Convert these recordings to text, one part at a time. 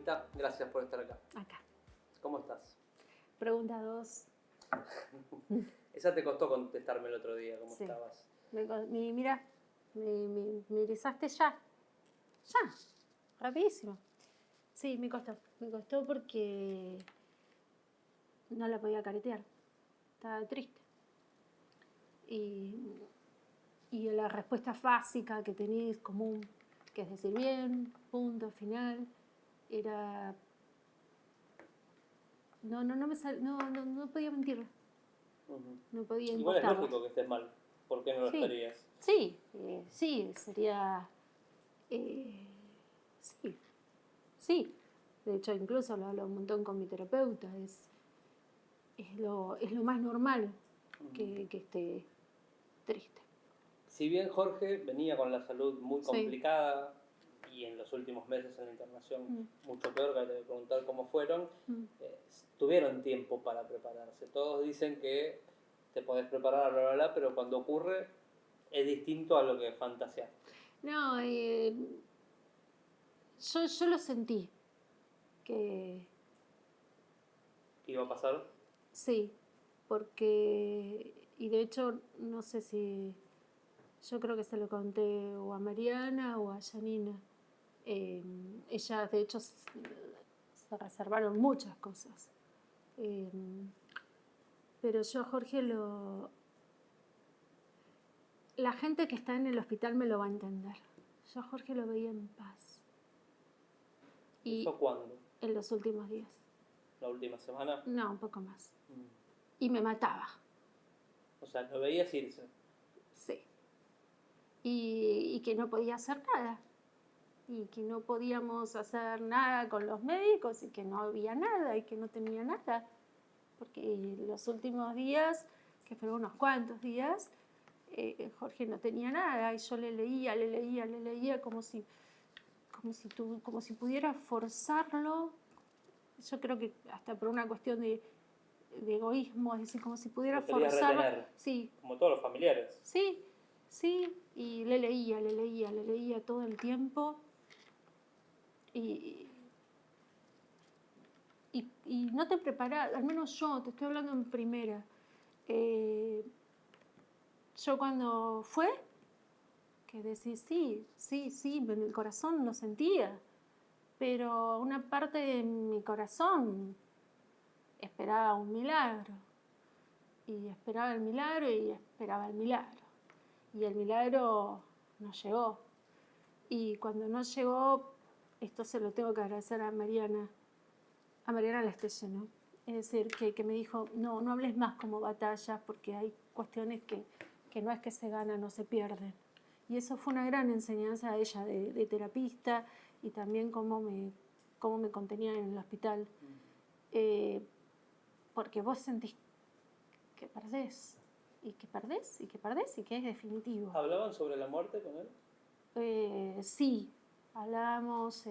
Evita, gracias por estar acá. Acá. ¿Cómo estás? Pregunta 2. Esa te costó contestarme el otro día, ¿cómo Sí. estabas? Mira, me erizaste ya. Ya. Rapidísimo. Sí, me costó. Me costó porque no la podía caretear. Estaba triste. Y la respuesta básica que tenéis común, que es decir bien, punto, final, era... No podía mentirle. No podía Igual es impostarla. lógico que estés mal. ¿Por qué no lo estarías? Sí, sería... sí. De hecho, incluso lo hablo un montón con mi terapeuta. Es lo más normal que esté triste. Si bien Jorge venía con la salud muy Sí. complicada y en los últimos meses en la internación mucho peor, que te voy a preguntar cómo fueron, tuvieron tiempo para prepararse. Todos dicen que te podés preparar, bla, bla, bla, pero cuando ocurre es distinto a lo que fantaseaste. No, yo lo sentí. Que ¿Qué iba a pasar? sí, porque... Y de hecho, no sé si... Yo creo que se lo conté o a Mariana o a Janina. Ellas, de hecho, se reservaron muchas cosas. Pero yo a Jorge la gente que está en el hospital me lo va a entender. Yo a Jorge lo veía en paz. ¿Eso cuándo? En los últimos días. ¿La última semana? No, un poco más. Y me mataba. O sea, lo veías irse. Sí. Y que no podía hacer nada. Y que no podíamos hacer nada con los médicos y que no había nada y que no tenía nada. Porque los últimos días, que fueron unos cuantos días, Jorge no tenía nada y yo le leía como si pudiera forzarlo. Yo creo que hasta por una cuestión de egoísmo, es decir, como si pudiera Lo querías forzarlo. retener. Sí. Como todos los familiares. Sí, y le leía todo el tiempo. Y no te preparas, al menos yo, te estoy hablando en primera. Yo cuando fue, que decís, sí, en el corazón lo sentía, pero una parte de mi corazón esperaba un milagro. Y esperaba el milagro y esperaba el milagro. Y el milagro no llegó. Y cuando no llegó, esto se lo tengo que agradecer a Mariana Lestelle, ¿no? Es decir, que me dijo, no hables más como batallas porque hay cuestiones que no es que se ganan o se pierden. Y eso fue una gran enseñanza a ella de terapista y también cómo me contenía en el hospital. Porque vos sentís que perdés, y que perdés, y que perdés, y que es definitivo. ¿Hablaban sobre la muerte con él? Sí, hablábamos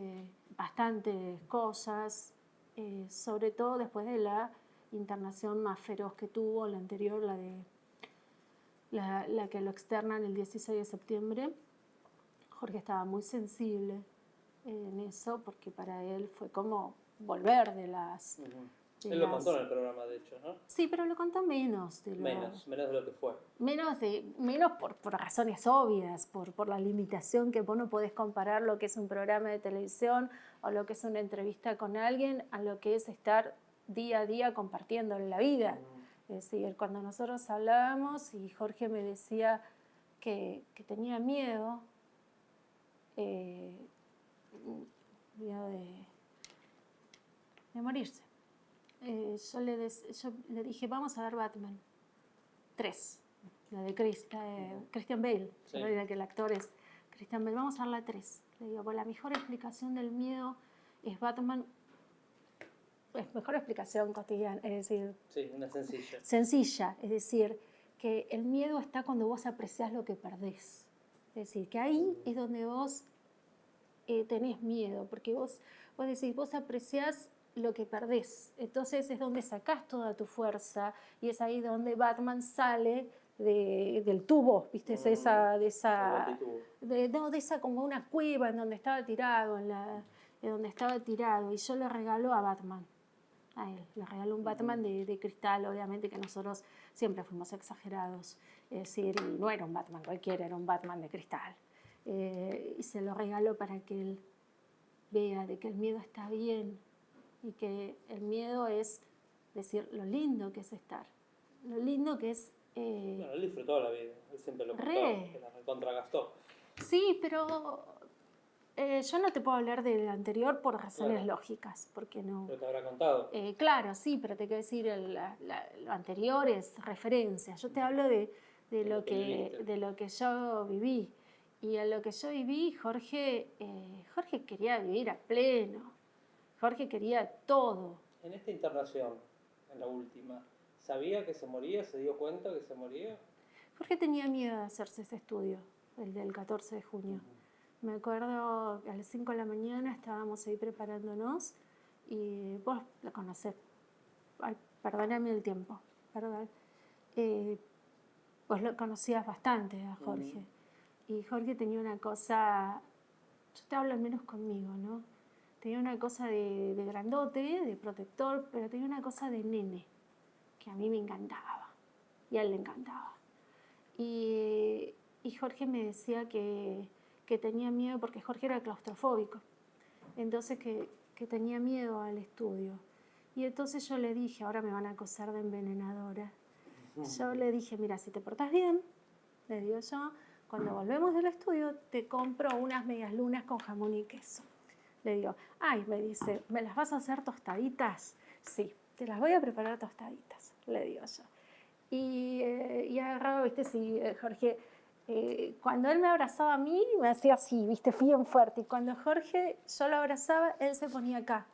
bastantes cosas, sobre todo después de la internación más feroz que tuvo, la anterior, la que lo externan el 16 de septiembre. Jorge estaba muy sensible en eso, porque para él fue como volver de las... Él lo contó en el programa, de hecho, ¿no? Sí, pero lo contó menos. Menos de lo que fue. Menos por razones obvias, por la limitación que vos no podés comparar lo que es un programa de televisión o lo que es una entrevista con alguien a lo que es estar día a día compartiendo la vida. Es decir, cuando nosotros hablábamos y Jorge me decía que tenía miedo, miedo de morirse. Yo le dije, vamos a ver Batman 3, la de Christian Bale, Sí. no era que el actor es Christian Bale, vamos a ver la 3. Le digo, pues la mejor explicación del miedo es Batman, es mejor explicación cotidiana, es decir... Sí, una sencilla. Sencilla, es decir, que el miedo está cuando vos apreciás lo que perdés. Es decir, que ahí es donde vos tenés miedo, porque vos decís, vos apreciás lo que perdés, entonces es donde sacás toda tu fuerza y es ahí donde Batman sale del tubo, ¿viste? De esa como una cueva en donde estaba tirado donde estaba tirado, y yo le regalo a Batman. A él, le regaló un Batman de cristal, obviamente que nosotros siempre fuimos exagerados. Es decir, y no era un Batman cualquiera, era un Batman de cristal. Y se lo regaló para que él vea de que el miedo está bien y que el miedo es decir lo lindo que es estar, lo lindo que es... Bueno, él disfrutó la vida, él siempre lo contó, que la recontragastó. Sí, pero yo no te puedo hablar del anterior por razones lógicas, porque no... Pero te habrá contado. Claro, sí, pero te quiero decir, lo anterior es referencia. Yo te hablo de lo que yo viví. Y en lo que yo viví, Jorge quería vivir a pleno. Jorge quería todo. En esta internación, en la última, ¿sabía que se moría? ¿Se dio cuenta que se moría? Jorge tenía miedo de hacerse ese estudio, el del 14 de junio. Me acuerdo que a las 5 de la mañana estábamos ahí preparándonos y vos lo conocés. Ay, perdóname el tiempo, perdón. Vos lo conocías bastante a Jorge. Y Jorge tenía una cosa, yo te hablo al menos conmigo, ¿no? Tenía una cosa de grandote, de protector, pero tenía una cosa de nene, que a mí me encantaba, y a él le encantaba. Y Jorge me decía que tenía miedo, porque Jorge era claustrofóbico, entonces que tenía miedo al estudio. Y entonces yo le dije, ahora me van a acusar de envenenadora, yo le dije, mira, si te portás bien, le digo yo, cuando volvemos del estudio te compro unas mediaslunas con jamón y queso. Le digo, ay, me dice, ¿me las vas a hacer tostaditas? Sí, te las voy a preparar tostaditas, le digo yo. Y agarraba, viste, sí, Jorge, cuando él me abrazaba a mí, me hacía así, viste, bien fuerte. Y cuando Jorge, yo lo abrazaba, él se ponía acá,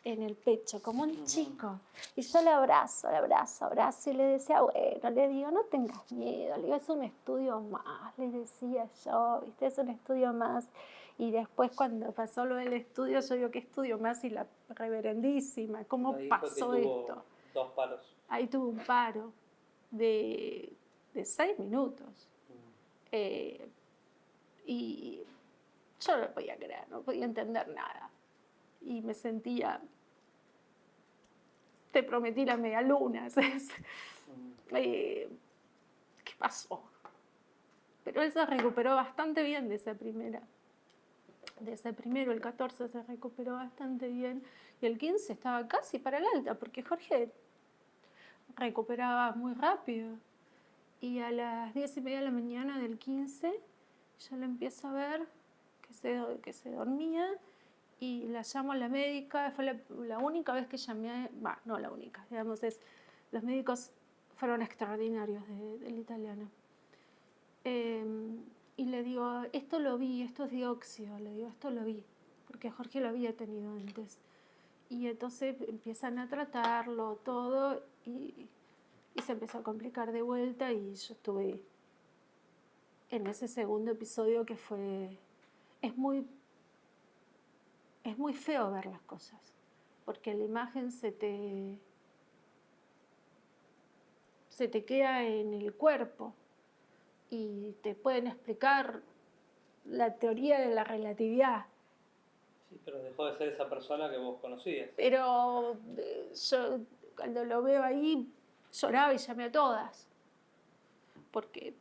en el pecho, como un chico. Y yo le abrazo, y le decía, bueno, le digo, no tengas miedo, le digo, es un estudio más, le decía yo, viste, es un estudio más. Y después cuando pasó lo del estudio, yo digo, ¿qué estudio más? Y la reverendísima, ¿cómo pasó esto? 2 paros. Ahí tuvo un paro de 6 minutos. Y yo no lo podía creer, no podía entender nada. Y me sentía, te prometí la media luna. ¿Qué pasó? Pero él se recuperó bastante bien de esa primera. De ese primero, el 14 se recuperó bastante bien. Y el 15 estaba casi para el alta, porque Jorge recuperaba muy rápido. Y a las 10:30 de la mañana del 15, yo le empiezo a ver que se dormía. Y la llamo a la médica, fue la única vez que llamé, no la única, digamos, los médicos fueron extraordinarios del italiano. Y le digo, esto lo vi, esto es dióxido, le digo, esto lo vi, porque Jorge lo había tenido antes. Y entonces empiezan a tratarlo todo y se empezó a complicar de vuelta y yo estuve en ese segundo episodio que fue, es muy feo ver las cosas, porque la imagen se te queda en el cuerpo y te pueden explicar la teoría de la relatividad. Sí, pero dejó de ser esa persona que vos conocías. Pero yo cuando lo veo ahí lloraba y llamé a todas. Porque...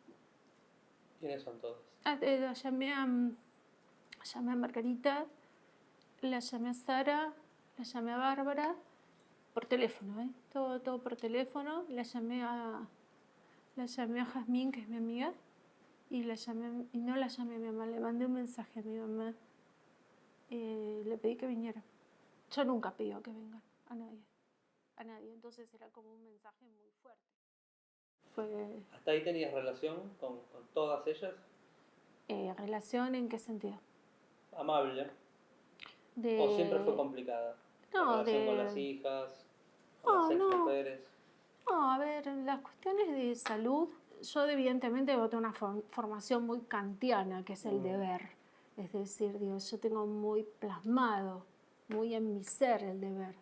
¿Quiénes son todas? Llamé a Margarita, la llamé a Sara, la llamé a Bárbara, por teléfono, todo por teléfono. La llamé a Jazmín, que es mi amiga, y no la llamé a mi mamá, le mandé un mensaje a mi mamá, le pedí que viniera. Yo nunca pedí que vengan a nadie, entonces era como un mensaje muy fuerte. ¿Hasta ahí tenías relación con todas ellas? ¿Relación en qué sentido? Amable. ¿O siempre fue complicada? No, ¿La relación con las hijas, con las exmujeres? No, a ver, las cuestiones de salud, yo evidentemente tengo una formación muy kantiana, que es el deber. Es decir, yo tengo muy plasmado, muy en mi ser el deber.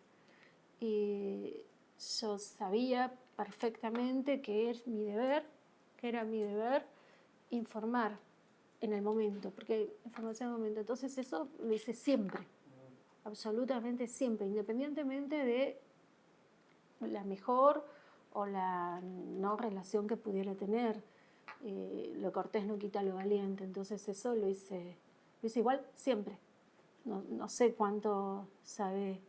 Y yo sabía perfectamente que era mi deber informar en el momento, porque información en el momento. Entonces eso lo hice siempre. absolutamente siempre, independientemente de la mejor o la no relación que pudiera tener. Lo cortés no quita lo valiente, entonces eso lo hice igual siempre. No sé cuánto sabe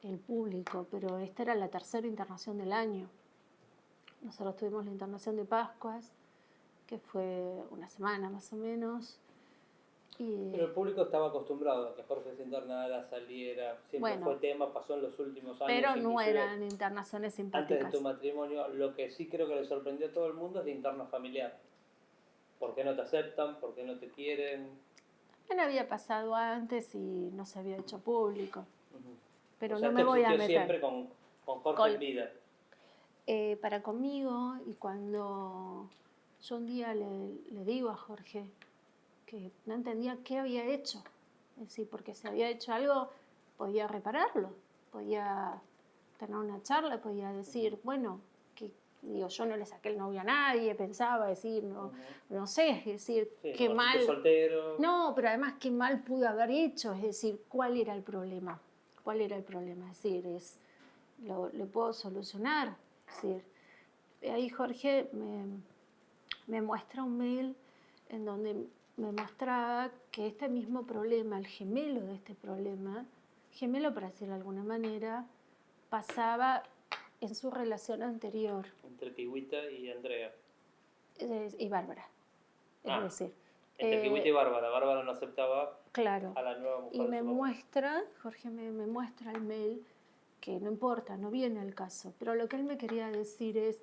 el público, pero esta era la tercera internación del año. Nosotros tuvimos la internación de Pascuas, que fue una semana más o menos. Pero el público estaba acostumbrado a que Jorge se internara, saliera, siempre fue tema, pasó en los últimos años. Pero no eran internaciones simpáticas. Antes de tu matrimonio, lo que sí creo que le sorprendió a todo el mundo es la interna familiar. ¿Por qué no te aceptan? ¿Por qué no te quieren? No había pasado antes y no se había hecho público. Pero o sea, no me voy a meter. Siempre con Jorge en vida. Para conmigo, y cuando yo un día le digo a Jorge que no entendía qué había hecho. Es decir, porque si había hecho algo, podía repararlo, podía tener una charla, podía decir, bueno, que digo, yo no le saqué el novio a nadie, pensaba decir, no sé, es decir, qué mal. Soltero. No, pero además qué mal pude haber hecho, es decir, ¿cuál era el problema? ¿Cuál era el problema? Es decir, lo puedo solucionar. Es decir, ahí Jorge me muestra un mail en donde me mostraba que este mismo problema, el gemelo de este problema, gemelo para decirlo de alguna manera, pasaba en su relación anterior. Entre Kiwita y Andrea. Y Bárbara. Es decir, entre Kiwita y Bárbara. Bárbara no aceptaba claro, a la nueva mujer. Y Jorge me muestra el mail, que no importa, no viene al caso, pero lo que él me quería decir es,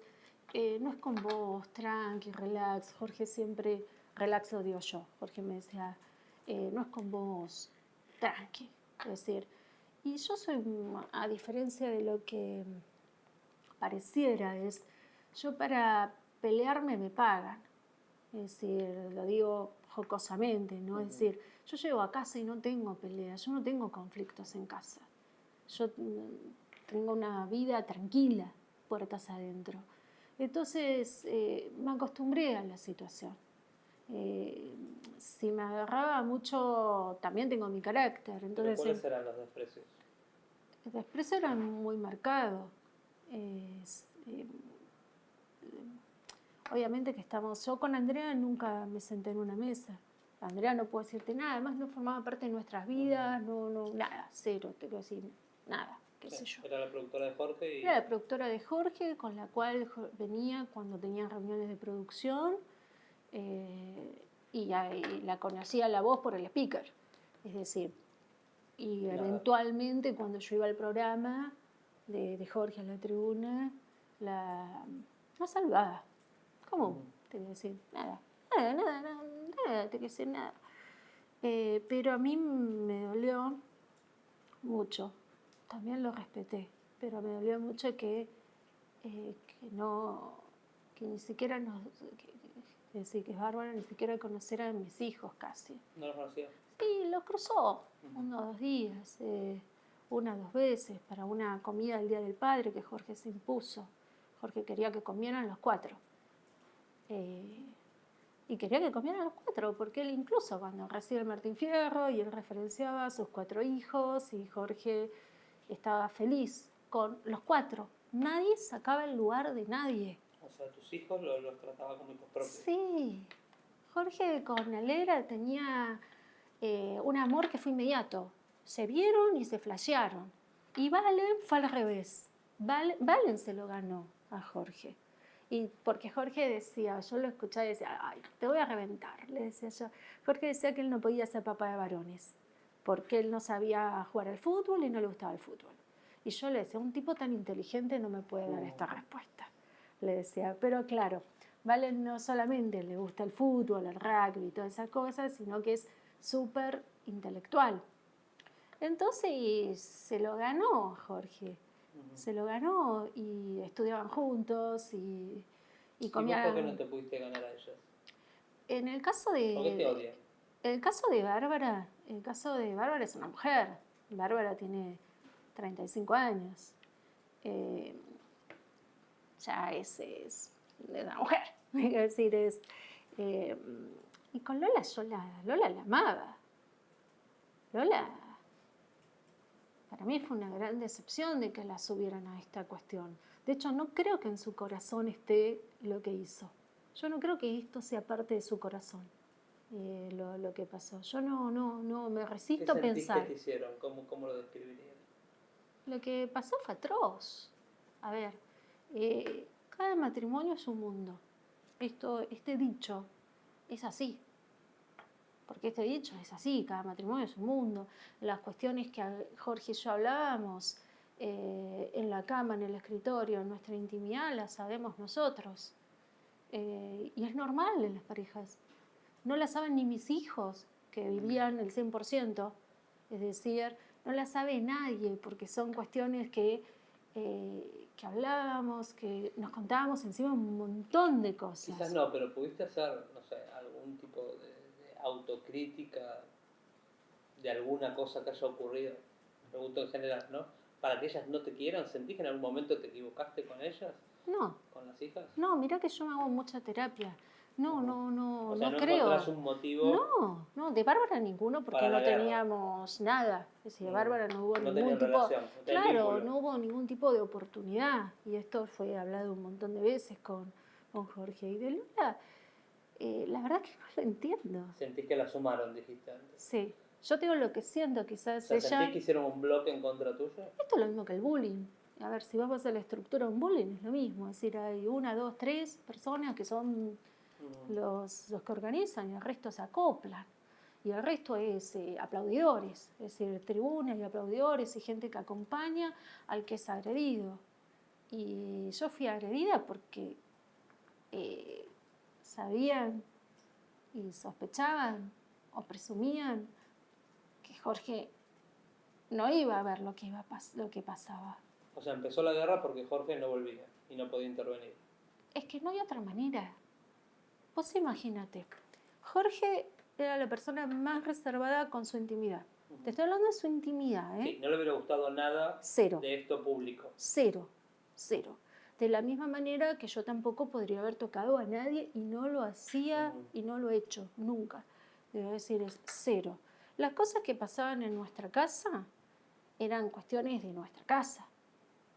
no es con vos, tranqui, relax. Jorge siempre, relax lo digo yo. Jorge me decía, no es con vos, tranqui. Es decir, y yo soy, a diferencia de lo que pareciera, yo para pelearme me pagan. Es decir, lo digo jocosamente, ¿no? Es decir, yo llego a casa y no tengo peleas, yo no tengo conflictos en casa. Yo tengo una vida tranquila, puertas adentro. Entonces, me acostumbré a la situación. Si me agarraba mucho, también tengo mi carácter. Entonces, ¿cuáles eran los desprecios? El desprecio era muy marcado. Obviamente que yo con Andrea nunca me senté en una mesa. Andrea no puedo decirte nada, además no formaba parte de nuestras vidas, nada, cero, te quiero decir, nada, qué sé yo. Era la productora de Jorge. Era la productora de Jorge, con la cual venía cuando tenía reuniones de producción, y la conocía la voz por el speaker, es decir, y eventualmente cuando yo iba al programa de Jorge a la tribuna, la saludaba. ¿Cómo? Te voy a decir, nada, te quiero decir nada. Pero a mí me dolió mucho, también lo respeté, pero me dolió mucho que ni siquiera que Bárbara ni siquiera conociera a mis hijos casi. ¿No los conocía? Sí, los cruzó 1 o 2 días, 1 o 2 veces para una comida del Día del Padre que Jorge se impuso. Jorge quería que comieran los 4. Y quería que comieran los 4, porque él incluso cuando recibe el Martín Fierro y él referenciaba a sus 4 hijos y Jorge estaba feliz con los 4. Nadie sacaba el lugar de nadie. O sea, tus hijos los trataba como hijos propios. Sí. Jorge con Alegra tenía un amor que fue inmediato. Se vieron y se flashearon. Y Valen fue al revés. Valen se lo ganó a Jorge. Y porque Jorge decía, yo lo escuchaba y decía, ay, te voy a reventar, le decía yo. Jorge decía que él no podía ser papá de varones, porque él no sabía jugar al fútbol y no le gustaba el fútbol. Y yo le decía, un tipo tan inteligente no me puede dar esta respuesta. Le decía, pero claro, Valen no solamente le gusta el fútbol, el rugby y todas esas cosas, sino que es súper intelectual. Entonces se lo ganó Jorge. Se lo ganó y estudiaban juntos y comían. ¿Y vos por qué no te pudiste ganar a ellas? En el caso de... ¿Por qué te odian? El caso de Bárbara es una mujer. Bárbara tiene 35 años. Ya es una mujer. Es decir, y con Lola Lola la amaba. Lola Para mí fue una gran decepción de que la subieran a esta cuestión. De hecho, no creo que en su corazón esté lo que hizo. Yo no creo que esto sea parte de su corazón, lo que pasó. Yo no me resisto a pensar. ¿Qué te hicieron? ¿Cómo lo describirías? Lo que pasó fue atroz. A ver, cada matrimonio es un mundo. Este dicho es así. Porque este dicho es así, cada matrimonio es un mundo. Las cuestiones que Jorge y yo hablábamos en la cama, en el escritorio, en nuestra intimidad, las sabemos nosotros. Y es normal en las parejas. No la saben ni mis hijos, que vivían el 100%. Es decir, no la sabe nadie, porque son cuestiones que hablábamos, que nos contábamos encima un montón de cosas. Quizás no, pero pudiste hacer, no sé, algún tipo de autocrítica de alguna cosa que haya ocurrido, pregunto en general, ¿no? Para que ellas no te quieran, ¿sentís que en algún momento te equivocaste con ellas? No. ¿Con las hijas? No, mirá que yo hago mucha terapia. No O sea, no creo. encontrás un motivo. No, de Bárbara ninguno, porque no teníamos nada. Es decir, de Bárbara no hubo ningún tipo. Relación, claro, no hubo ningún tipo de oportunidad. Y esto fue hablado un montón de veces con Jorge. Y de Lola, la verdad que no lo entiendo. ¿Sentís que la sumaron, dijiste antes? Sí. Yo te digo lo que siento, quizás ella... ¿Sentís que hicieron un bloque en contra tuyo? Esto es lo mismo que el bullying. A ver, si vamos a la estructura de un bullying, es lo mismo. Es decir, hay 1, 2, 3 personas que son los que organizan y el resto se acoplan. Y el resto es aplaudidores, es decir, tribunas y aplaudidores y gente que acompaña al que es agredido. Y yo fui agredida porque sabían y sospechaban o presumían que Jorge no iba a ver lo que pasaba. O sea, empezó la guerra porque Jorge no volvía y no podía intervenir. Es que no hay otra manera. Vos imagínate, Jorge era la persona más reservada con su intimidad. Te estoy hablando de su intimidad, ¿eh? Sí, no le hubiera gustado nada Cero. De esto público. Cero. De la misma manera que yo tampoco podría haber tocado a nadie y no lo hacía y no lo he hecho, nunca. Debo decir, es cero. Las cosas que pasaban en nuestra casa eran cuestiones de nuestra casa.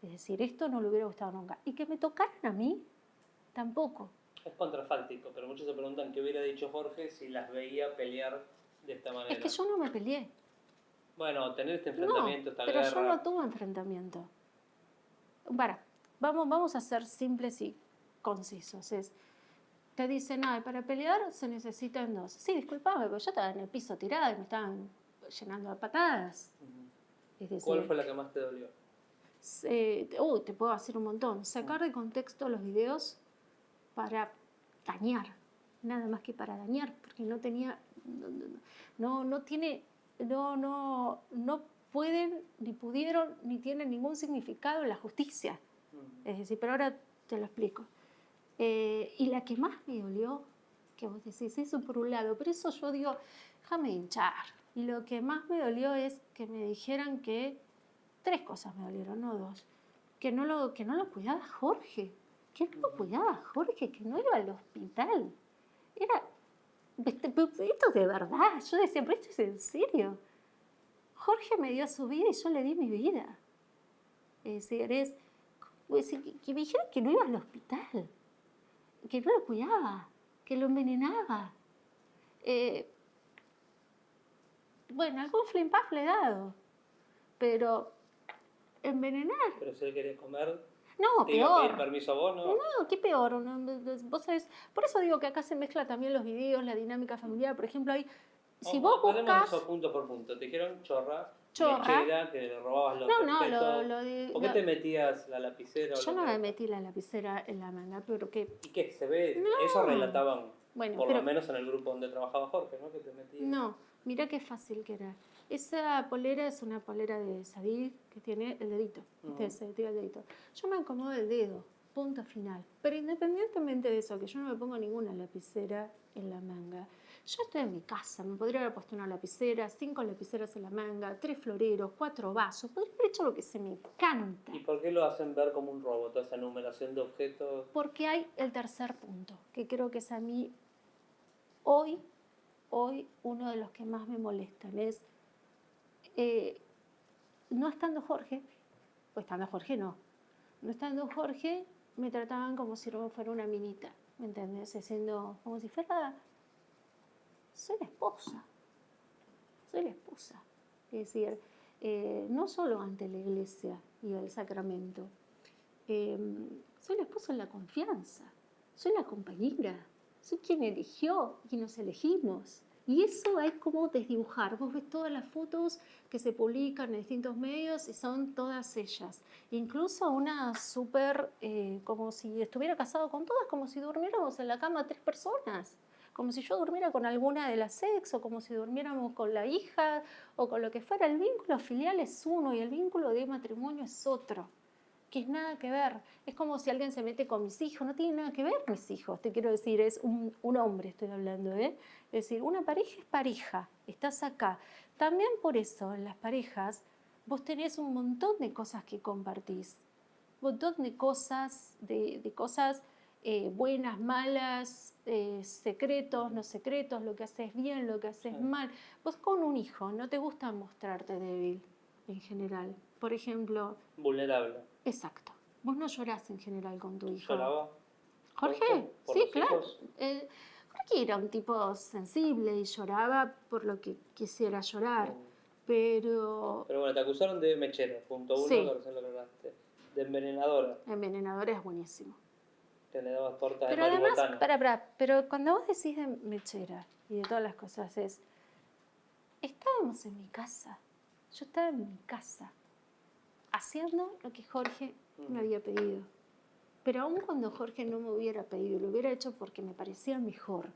Es decir, esto no le hubiera gustado nunca. Y que me tocaran a mí, tampoco. Es contrafáctico, pero muchos se preguntan qué hubiera dicho Jorge si las veía pelear de esta manera. Es que yo no me peleé. Bueno, tener este enfrentamiento, esta guerra... Pero yo no tuve enfrentamiento. Vamos a ser simples y concisos. Te dicen, para pelear se necesitan 2. Sí, disculpame, pero yo estaba en el piso tirada y me estaban llenando de patadas. Es decir, ¿cuál fue la que más te dolió? Te puedo hacer un montón. Sacar de contexto los videos para dañar, nada más que para dañar, porque no tenía, no pueden, ni pudieron, ni tienen ningún significado en la justicia. Es decir, pero ahora te lo explico. Y la que más me dolió, que vos decís, eso por un lado, pero eso yo digo, déjame hinchar. Y lo que más me dolió es que me dijeran que 3 cosas me dolieron, no 2. Que no lo cuidaba Jorge. Que no lo cuidaba Jorge, que no iba al hospital. Esto de verdad. Yo decía, pero esto es en serio. Jorge me dio su vida y yo le di mi vida. Es decir, que me dijeron que no iba al hospital. Que no lo cuidaba. Que lo envenenaba. Bueno, algún flimpaf le he dado. Pero envenenar. Pero si él quería comer. No, ¿te peor. iba a pedir permiso a vos, no? No, qué peor. Vos sabés, por eso digo que acá se mezcla también los videos, la dinámica familiar. Por ejemplo, si vos buscas... eso punto por punto. Te dijeron chorra. Mechera, que le robabas los objetos. ¿Por qué te metías la lapicera? Yo no me metí la lapicera en la manga, pero que... ¿Y qué? Se ve, eso relataban, por lo menos en el grupo donde trabajaba Jorge, ¿no? Que te metías. No, mirá qué fácil que era. Esa polera es una polera de Sadig que tiene el dedito. Se tira el dedito. Yo me acomodo el dedo, punto final. Pero independientemente de eso, que yo no me pongo ninguna lapicera en la manga. Yo estoy en mi casa, me podría haber puesto una lapicera, 5 lapiceras en la manga, 3 floreros, 4 vasos. Podría haber hecho lo que se me canta. ¿Y por qué lo hacen ver como un robo, toda esa enumeración de objetos? Porque hay el tercer punto, que creo que es a mí hoy uno de los que más me molestan. Es no estando Jorge, o estando Jorge no estando Jorge, me trataban como si no fuera una minita, ¿me entendés? Siendo como si fuera, soy la esposa. Es decir, no solo ante la iglesia y el sacramento, soy la esposa en la confianza, soy la compañera, soy quien eligió, quien nos elegimos. Y eso es como desdibujar. Vos ves todas las fotos que se publican en distintos medios y son todas ellas. Incluso una súper, como si estuviera casado con todas, como si durmiéramos en la cama 3 personas. Como si yo durmiera con alguna de las ex, o como si durmiéramos con la hija, o con lo que fuera. El vínculo filial es uno y el vínculo de matrimonio es otro, que es nada que ver. Es como si alguien se mete con mis hijos, no tiene nada que ver mis hijos, te quiero decir, es un hombre, estoy hablando, ¿eh? Es decir, una pareja es pareja, estás acá. También por eso, en las parejas, vos tenés un montón de cosas que compartís, un montón de cosas, de cosas buenas, malas, secretos, no secretos, lo que haces bien, lo que haces mal. Vos con un hijo no te gusta mostrarte débil, en general. Por ejemplo... Vulnerable. Exacto. Vos no llorás en general con tu hijo. ¿Lloraba? Jorge, ¿Por sí, los claro. hijos? Jorge era un tipo sensible y lloraba por lo que quisiera llorar. Pero bueno, te acusaron de mechera, punto 1, sí, que recién lo aclaraste. De envenenadora. envenenadora es buenísimo. Que le dabas tortas Pero de además, maribotana. pero cuando vos decís de mechera y de todas las cosas es, estábamos en mi casa, yo estaba en mi casa, haciendo lo que Jorge me había pedido. Pero aun cuando Jorge no me hubiera pedido, lo hubiera hecho porque me parecía mejor.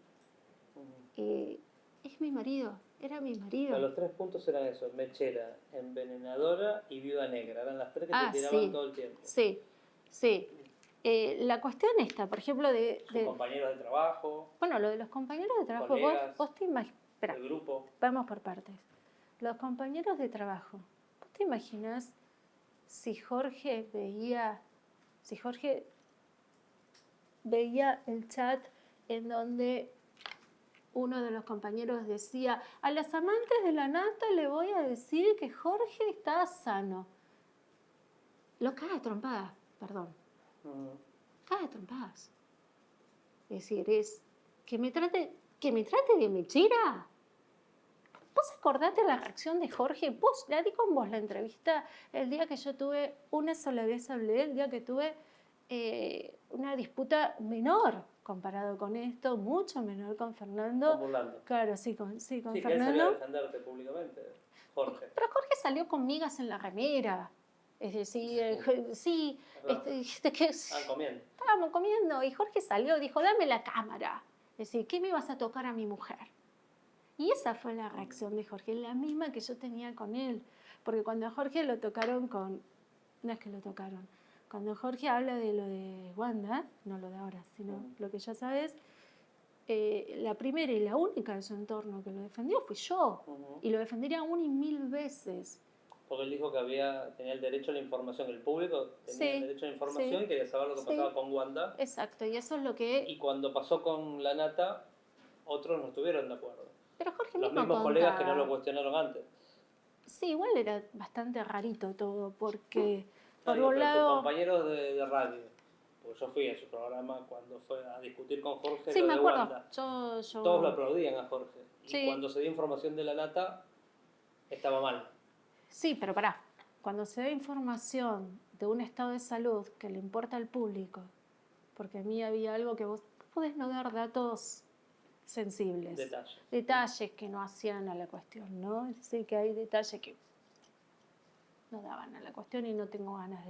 Es mi marido, era mi marido. Pero los 3 puntos eran eso: mechera, envenenadora y viuda negra. Eran las 3 que te tiraban todo el tiempo. Sí. La cuestión esta, por ejemplo, de compañeros de trabajo. Bueno, lo de los compañeros de trabajo, colegas, vos te imaginas. El grupo. Vamos por partes. Los compañeros de trabajo. ¿Vos te imaginas si Jorge veía el chat en donde uno de los compañeros decía: a las amantes de la nata le voy a decir que Jorge está sano? Lo caga de trompadas, perdón. Caga de trompadas. Es decir, es que me trate de mechera. ¿Vos acordate la reacción de Jorge? Vos, la di con vos la entrevista el día que yo tuve, una sola vez hablé, el día que tuve una disputa menor comparado con esto, mucho menor con Fernando. Con Burlando. Claro, sí, con Fernando. Que él salió a defenderte públicamente, Jorge. Pero Jorge salió con migas en la remera. Es decir, sí, comiendo. Estábamos comiendo y Jorge salió y dijo: dame la cámara. Es decir, ¿qué me vas a tocar a mi mujer? Y esa fue la reacción de Jorge, la misma que yo tenía con él. Porque cuando a Jorge lo tocaron con... No es que lo tocaron. Cuando Jorge habla de lo de Wanda, no lo de ahora, sino lo que ya sabes, la primera y la única de su entorno que lo defendió fui yo. Y lo defendería 1 y 1000 veces. Porque él dijo que tenía el derecho a la información. El público tenía el derecho a la información y quería saber lo que pasaba con Wanda. Exacto, y eso es lo que... Y cuando pasó con la nata, otros no estuvieron de acuerdo. Pero Jorge Los mismo mismos colegas que no lo cuestionaron antes. Sí, igual era bastante rarito todo, porque por Digo, un lado... Tus compañeros de radio, porque yo fui a su programa cuando fue a discutir con Jorge. Sí, lo me de acuerdo. Wanda. Yo... Todos lo aplaudían a Jorge. Sí. Y cuando se dio información de la nata, estaba mal. Sí, pero pará. Cuando se da información de un estado de salud que le importa al público, porque a mí había algo que vos podés no dar datos sensibles. Detalles que no hacían a la cuestión, ¿no? Es decir, que hay detalles que no daban a la cuestión y no tengo ganas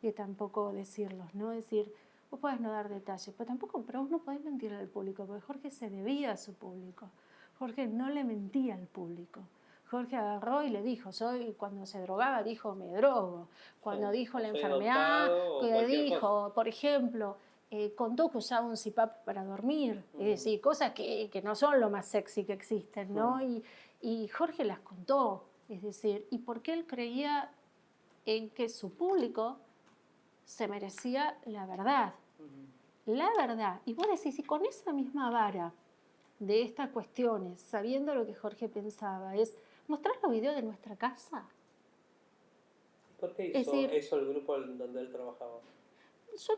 de tampoco decirlos, ¿no? Es decir, vos podés no dar detalles, pero vos no podés mentirle al público, porque Jorge se debía a su público. Jorge no le mentía al público. Jorge agarró y le dijo, cuando se drogaba dijo, me drogo. Cuando dijo la enfermedad, que dijo, por ejemplo, contó que usaba un CPAP para dormir. Es decir, cosas que no son lo más sexy que existen, ¿no? Y Jorge las contó. Es decir, y porque él creía en que su público se merecía la verdad. La verdad. Y vos decís, y con esa misma vara de estas cuestiones, sabiendo lo que Jorge pensaba, es mostrar los videos de nuestra casa. ¿Por qué Es hizo decir, eso el grupo donde él trabajaba? yo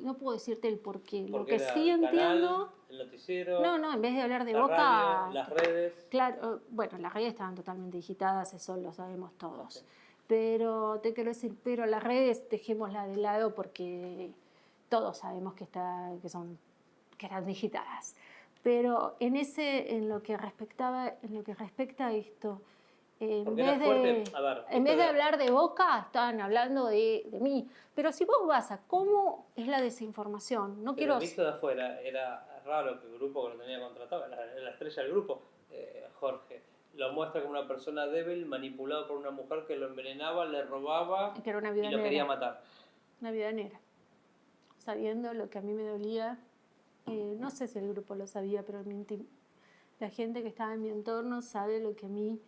no puedo decirte el porqué. Lo Porque que era sí el canal, entiendo, el noticiero, no, en vez de hablar de la radio, Boca, las redes. claro, bueno, las redes estaban totalmente digitadas, eso lo sabemos todos. Ok. Pero te quiero decir, pero las redes dejémosla de lado porque todos sabemos que eran digitadas. Pero en lo que respecta a esto, Porque era fuerte, a ver, en vez de hablar de Boca, estaban hablando de mí. Pero si vos vas a cómo es la desinformación, no pero quiero... visto de afuera, era raro que el grupo que lo tenía contratado, la estrella del grupo, Jorge, lo muestra como una persona débil, manipulado por una mujer que lo envenenaba, le robaba Que era una y vida lo negra. quería matar. Una vida negra. Sabiendo lo que a mí me dolía, no sé si el grupo lo sabía, pero la gente que estaba en mi entorno sabe lo que a mí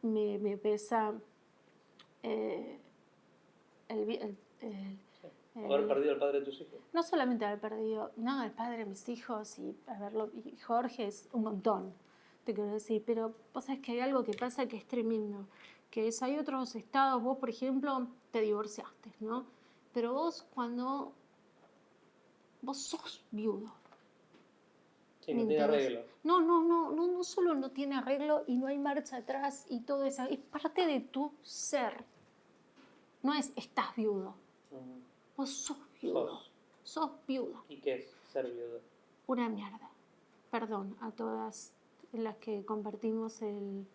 me pesa Haber perdido al padre de tus hijos. no solamente haber perdido, no, el padre de mis hijos y Jorge es un montón, te quiero decir, pero vos sabés que hay algo que pasa que es tremendo, que es, hay otros estados, vos por ejemplo te divorciaste, ¿no? Pero vos vos sos viudo. Sí, no tiene arreglo. No solo no tiene arreglo y no hay marcha atrás y todo eso, es parte de tu ser. No es estás viudo. Vos sos viudo. Sos viudo. ¿Y qué es ser viudo? Una mierda. Perdón a todas las que compartimos el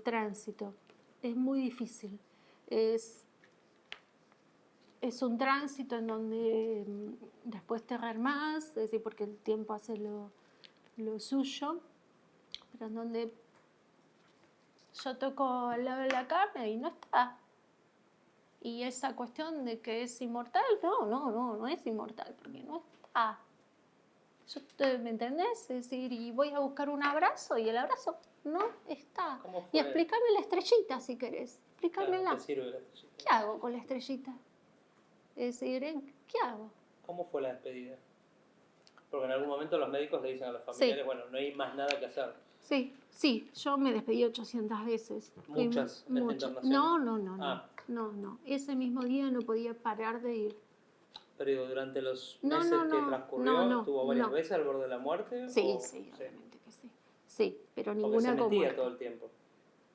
tránsito. Es muy difícil. Es un tránsito en donde después te rearmás, es decir, porque el tiempo hace lo suyo, pero en donde yo toco al lado de la cama y no está. Y esa cuestión de que es inmortal, no es inmortal, porque no está. ¿Me entendés? Es decir, y voy a buscar un abrazo y el abrazo no está. Y explícame la estrellita si querés. Explícamela. Claro, ¿qué sirve la estrellita? ¿Qué hago con la estrellita? Es decir, ¿qué hago? ¿Cómo fue la despedida? Porque en algún momento los médicos le dicen a los familiares, bueno, no hay más nada que hacer. Sí, yo me despedí 800 veces. ¿Muchas? Muchas. No. Ese mismo día no podía parar de ir. Pero durante los meses que transcurrió, ¿estuvo varias veces al borde de la muerte? Sí, obviamente que sí. Sí, pero ninguna como... Porque se metía todo el tiempo.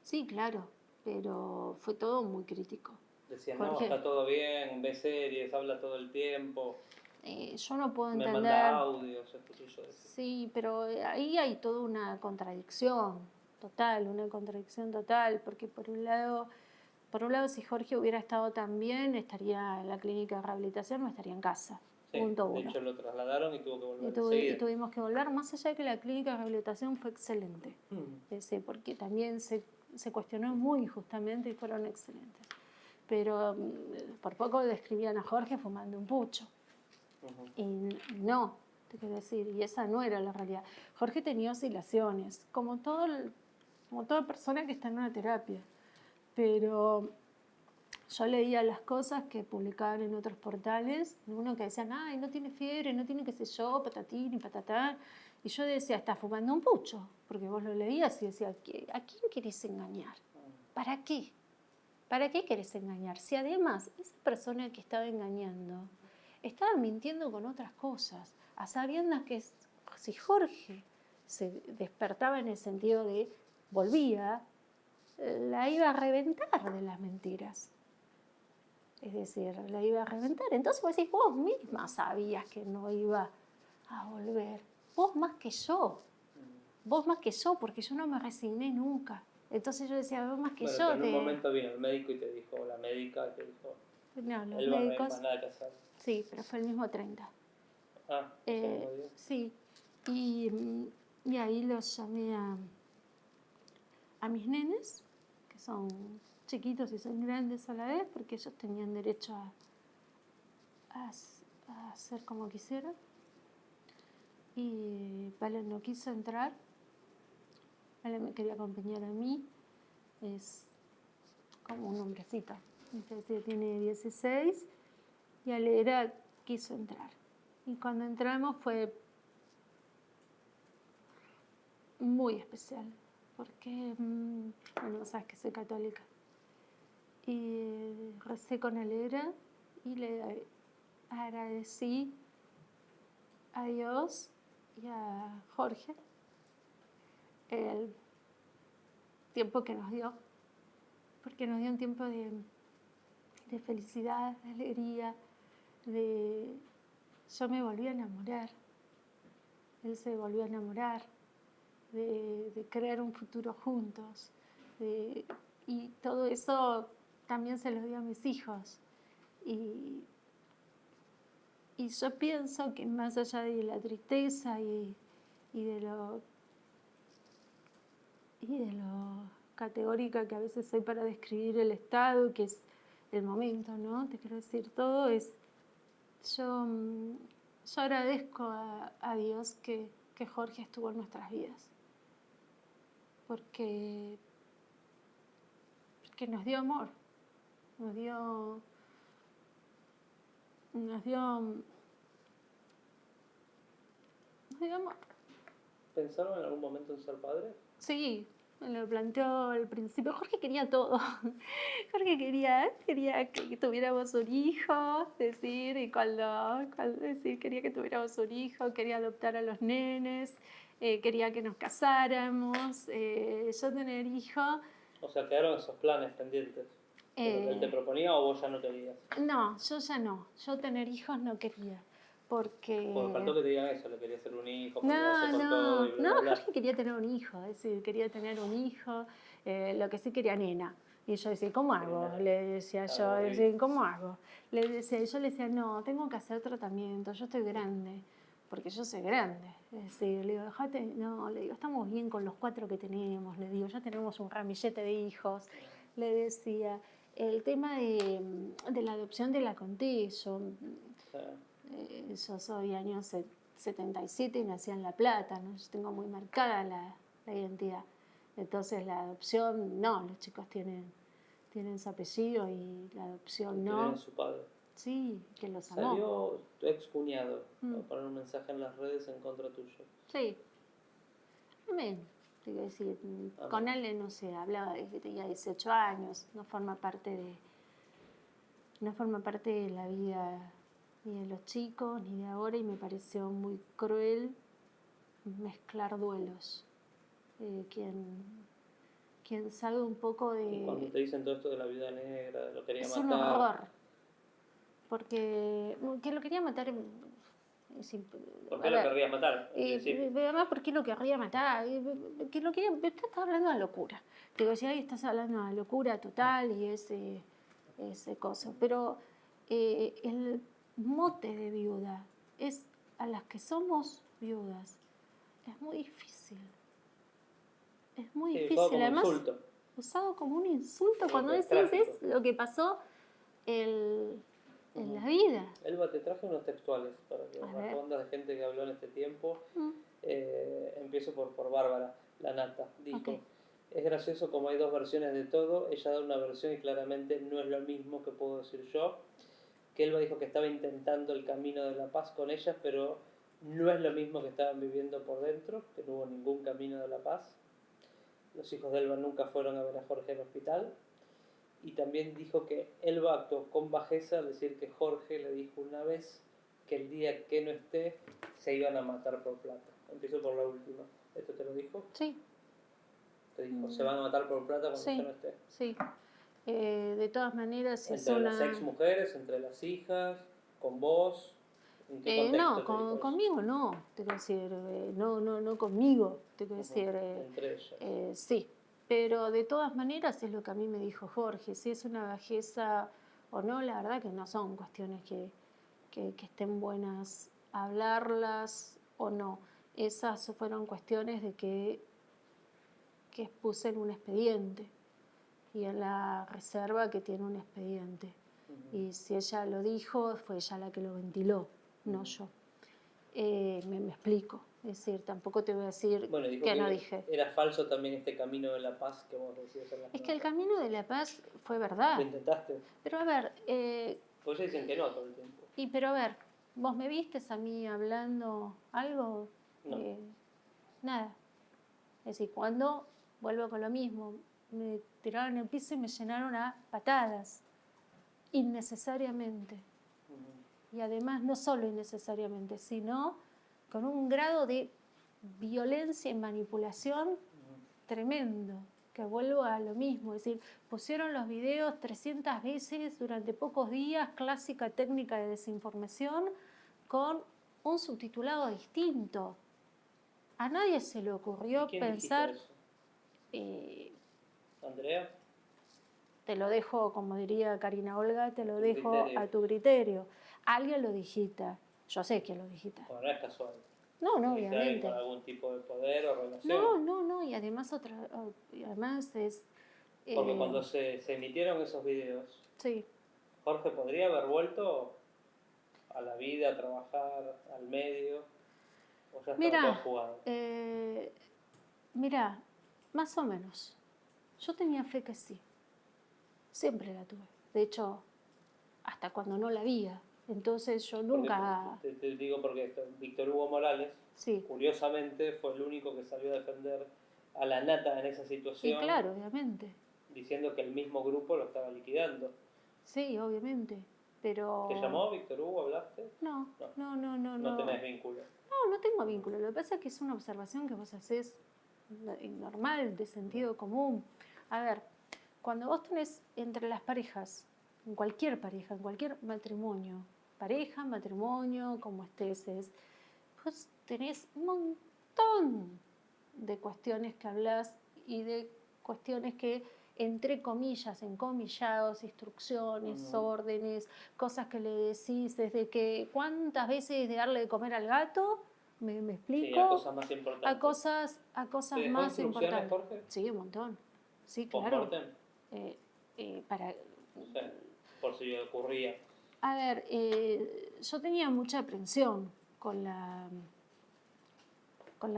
Sí, claro, pero fue todo muy crítico. Decían, no, está todo bien, ve series, habla todo el tiempo. Yo no puedo entender... Me manda audios, escucho eso. Sí, pero ahí hay toda una contradicción total, porque por un lado, si Jorge hubiera estado tan bien, estaría en la clínica de rehabilitación, no estaría en casa. Sí, de hecho lo trasladaron y tuvo que volver y tuvimos que volver, más allá de que la clínica de rehabilitación fue excelente, porque también se cuestionó muy injustamente y fueron excelentes. Pero por poco describían a Jorge fumando un pucho. Y no, te quiero decir, y esa no era la realidad. Jorge tenía oscilaciones, como toda persona que está en una terapia. Pero yo leía las cosas que publicaban en otros portales, uno que decían, ay, no tiene fiebre, no tiene qué sé yo, patatín y patatán. Y yo decía, está fumando un pucho, porque vos lo leías y decías, ¿a quién querés engañar? ¿Para qué? ¿Para qué querés engañar? Si además esa persona que estaba engañando estaba mintiendo con otras cosas, a sabiendas que si Jorge se despertaba en el sentido de volvía, la iba a reventar de las mentiras. Es decir, la iba a reventar. Entonces vos decís, vos misma sabías que no iba a volver. Vos más que yo, porque yo no me resigné nunca. Entonces yo decía, vos más que yo. En un momento vino el médico y te dijo, la médica te dijo, no, los él médicos, no hay más nada que hacer. Sí, pero fue el mismo 30. Sí, y ahí los llamé a mis nenes, que son chiquitos y son grandes a la vez, porque ellos tenían derecho a hacer como quisieran. Y Vale no quiso entrar. Vale me quería acompañar a mí. Es como un hombrecito. Entonces tiene 16 y Alera quiso entrar. Y cuando entramos fue muy especial, porque, bueno, sabes que soy católica. y recé con Alera y le agradecí a Dios y a Jorge el tiempo que nos dio, porque nos dio un tiempo de felicidad, de alegría, yo me volví a enamorar, él se volvió a enamorar, de crear un futuro juntos, y todo eso también se lo dio a mis hijos. Y yo pienso que más allá de la tristeza y de lo categórica que a veces soy para describir el estado, que es el momento, ¿no? Te quiero decir, todo es... Yo agradezco a Dios que Jorge estuvo en nuestras vidas, porque nos dio amor, nos dio amor. ¿Pensaron en algún momento en ser padres? Sí, me lo planteó al principio. Jorge quería todo. Jorge quería que tuviéramos un hijo, y cuando quería que tuviéramos un hijo, quería adoptar a los nenes, quería que nos casáramos, yo tener hijo. O sea, ¿quedaron esos planes pendientes? ¿Lo que él te proponía o vos ya no querías? No, yo ya no. Yo tener hijos no quería. Porque faltó que te digan eso, le quería hacer un hijo, no, Jorge quería tener un hijo, quería tener un hijo, lo que sí quería nena. Y yo decía, ¿cómo hago? Le decía yo, ¿cómo hago? Yo le decía, no, tengo que hacer tratamiento, yo estoy grande, porque yo soy grande. Le digo, dejate, no, le digo, estamos bien con los 4 que tenemos, le digo, ya tenemos un ramillete de hijos. Le decía, el tema de la adopción te la conté, yo soy años 77 y nací en La Plata, ¿no? Yo tengo muy marcada la identidad. Entonces la adopción, no, los chicos tienen su apellido y la adopción no. Tienen su padre. Sí, que los amó. Salió tu ex cuñado a poner un mensaje en las redes en contra tuyo. Sí. Amén. Te quiero decir, con él no sé, hablaba de que tenía 18 años, no forma parte de la vida ni de los chicos, ni de ahora, y me pareció muy cruel mezclar duelos. Quien sabe un poco de... Y cuando te dicen todo esto de la vida negra, de lo quería matar... Es un horror, porque que lo quería matar... ¿Por qué lo querría matar? Además, ¿por qué lo querría matar? Estás hablando de locura. Te digo, si ahí estás hablando de locura total y ese cosa. Pero el mote de viuda es a las que somos viudas. Es muy difícil. Es muy difícil. Usado como además, insulto. Usado como un insulto cuando decís es lo que pasó en la vida. Elba, te traje unos textuales para que respondas de gente que habló en este tiempo. Empiezo por Bárbara, la nata. Dijo, es gracioso como hay 2 versiones de todo. Ella da una versión y claramente no es lo mismo que puedo decir yo. Que Elba dijo que estaba intentando el camino de la paz con ellas, pero no es lo mismo que estaban viviendo por dentro, que no hubo ningún camino de la paz. Los hijos de Elba nunca fueron a ver a Jorge al hospital. Y también dijo que Elba actuó con bajeza al decir que Jorge le dijo una vez que el día que no esté se iban a matar por plata. Empiezo por la última. ¿Esto te lo dijo? Sí. Te dijo, se van a matar por plata cuando yo no esté. Sí. De todas maneras entre las ex mujeres, entre las hijas, con vos. ¿En qué contexto no, conmigo no. Te quiero decir, no conmigo. Te quiero decir. Entre ellas. Sí. Pero de todas maneras es lo que a mí me dijo Jorge, si es una bajeza o no, la verdad que no son cuestiones que estén buenas hablarlas o no. Esas fueron cuestiones de que expuse en un expediente y en la reserva que tiene un expediente. Y si ella lo dijo, fue ella la que lo ventiló, no yo. Me explico. Es decir, tampoco te voy a decir que no dije. Era falso también este camino de la paz que vos decías en las notas. Que el camino de la paz fue verdad. ¿Lo intentaste? Pero a ver... pues ellos dicen que no todo el tiempo. Pero a ver, ¿vos me vistes a mí hablando algo? No. Nada. Es decir, cuando vuelvo con lo mismo, me tiraron en el piso y me llenaron a patadas, innecesariamente. Y además no solo innecesariamente, sino con un grado de violencia y manipulación tremendo, que vuelvo a lo mismo, es decir, pusieron los videos 300 veces durante pocos días, clásica técnica de desinformación, con un subtitulado distinto. A nadie se le ocurrió pensar... ¿Andrea? Te lo dejo, como diría Karina Olga, te lo dejo a tu criterio. Alguien lo digita. Yo sé quién lo digita. Bueno, no es casual. No, obviamente. ¿Con algún tipo de poder o relación? No. Y además es... Porque cuando se emitieron esos videos, sí. Jorge podría haber vuelto a la vida, a trabajar, al medio, o ya estaba todo jugado. Mira, más o menos. Yo tenía fe que sí. Siempre la tuve. De hecho, hasta cuando no la había. Entonces yo nunca... Te digo porque Víctor Hugo Morales, sí, curiosamente, fue el único que salió a defender a la nata en esa situación. Sí, claro, obviamente. Diciendo que el mismo grupo lo estaba liquidando. Sí, obviamente. Pero... ¿Te llamó Víctor Hugo? ¿Hablaste? No. No tenés vínculo. No tengo vínculo. Lo que pasa es que es una observación que vos hacés normal, de sentido común. A ver, cuando vos tenés entre las parejas, en cualquier matrimonio, como estés, vos tenés un montón de cuestiones que hablas y de cuestiones que, entre comillas, encomillados, instrucciones, órdenes, cosas que le decís, desde que cuántas veces de darle de comer al gato, me explico. Sí, a cosas más importantes. A cosas más importantes. Jorge? Sí, un montón. Sí, claro. Para... Sí, por si ocurría. A ver, yo tenía mucha aprensión con la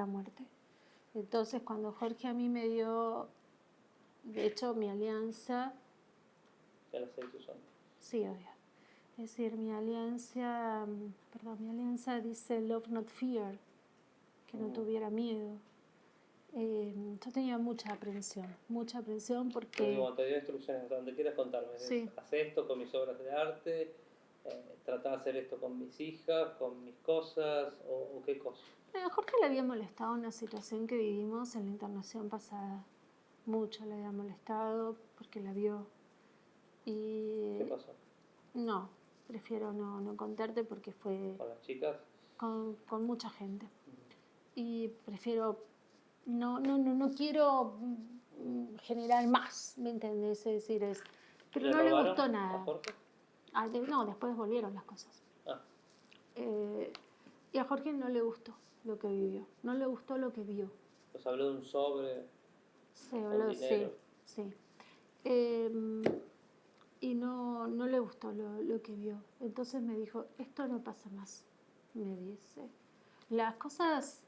muerte. Entonces, cuando Jorge a mí me dio, de hecho, mi alianza... Ya la seguís usando. Sí, obvio. Es decir, mi alianza dice Love Not Fear, que no tuviera miedo. Yo tenía mucha aprensión porque... Cuando te dio instrucciones, donde quieras contarme, sí. Haz esto con mis obras de arte, trata de hacer esto con mis hijas, con mis cosas, o qué cosa. A Jorge le había molestado una situación que vivimos en la internación pasada. Mucho le había molestado porque la vio. Y... ¿Qué pasó? No, prefiero no contarte porque fue... ¿Con las chicas? Con mucha gente. Y prefiero... No quiero generar más, ¿me entendés? Es decir, pero no le gustó nada. ¿A Jorge? No, después volvieron las cosas. Y a Jorge no le gustó lo que vivió. No le gustó lo que vio. Pues habló de un sobre. Se habló, sí. Y no le gustó lo que vio. Entonces me dijo, esto no pasa más, me dice. Las cosas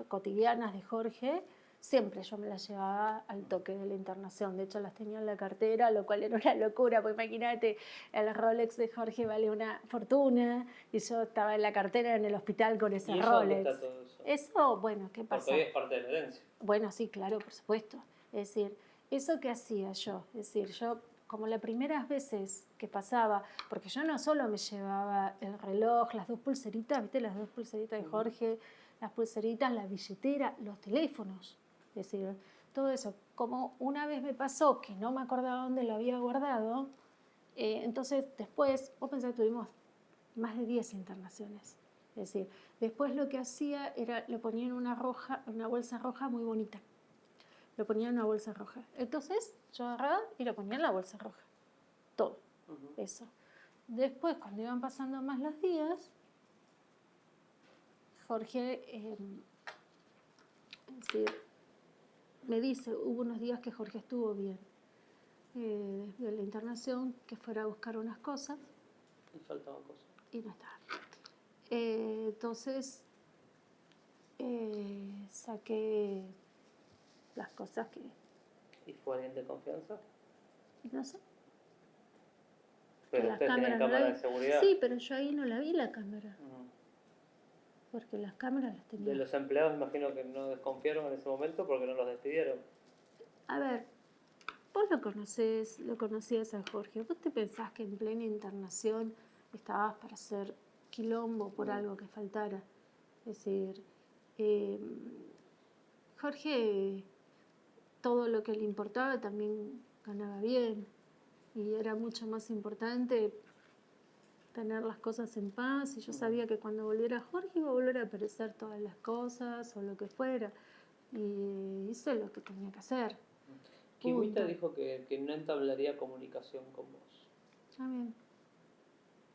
cotidianas de Jorge, siempre yo me las llevaba al toque de la internación. De hecho, las tenía en la cartera, lo cual era una locura, porque imagínate, el Rolex de Jorge vale una fortuna, y yo estaba en la cartera en el hospital con ese Rolex. ¿Dónde está todo eso? Eso, bueno, ¿qué pasa? Porque hoy es parte de la herencia. Bueno, sí, claro, por supuesto. Es decir, ¿eso qué hacía yo? Es decir, yo, como las primeras veces que pasaba, porque yo no solo me llevaba el reloj, las 2 pulseritas, ¿viste? Las 2 pulseritas de Jorge, las pulseritas, la billetera, los teléfonos. Es decir, todo eso. Como una vez me pasó que no me acordaba dónde lo había guardado, entonces después, vos pensás que tuvimos más de 10 internaciones. Es decir, después lo que hacía era, lo ponía en una bolsa roja muy bonita. Lo ponía en una bolsa roja. Entonces yo agarraba y lo ponía en la bolsa roja. Todo. Eso. Después, cuando iban pasando más los días, Jorge, es decir, me dice, hubo unos días que Jorge estuvo bien. De la internación, que fuera a buscar unas cosas. Y faltaban cosas. Y no estaba. Entonces, saqué las cosas que... ¿Y fue alguien de confianza? No sé. Pero las ustedes tienen cámara de seguridad. Sí, pero yo ahí no la vi la cámara. Porque las cámaras las tenía. De los empleados imagino que no desconfiaron en ese momento porque no los despidieron. A ver, vos lo conocías a Jorge. ¿Vos te pensás que en plena internación estabas para hacer quilombo por algo que faltara? Es decir, Jorge, todo lo que le importaba también ganaba bien. Y era mucho más importante tener las cosas en paz. Y yo sabía que cuando volviera Jorge iba a volver a aparecer todas las cosas o lo que fuera. Y hice lo que tenía que hacer. Kiwita dijo que no entablaría comunicación con vos. Está bien.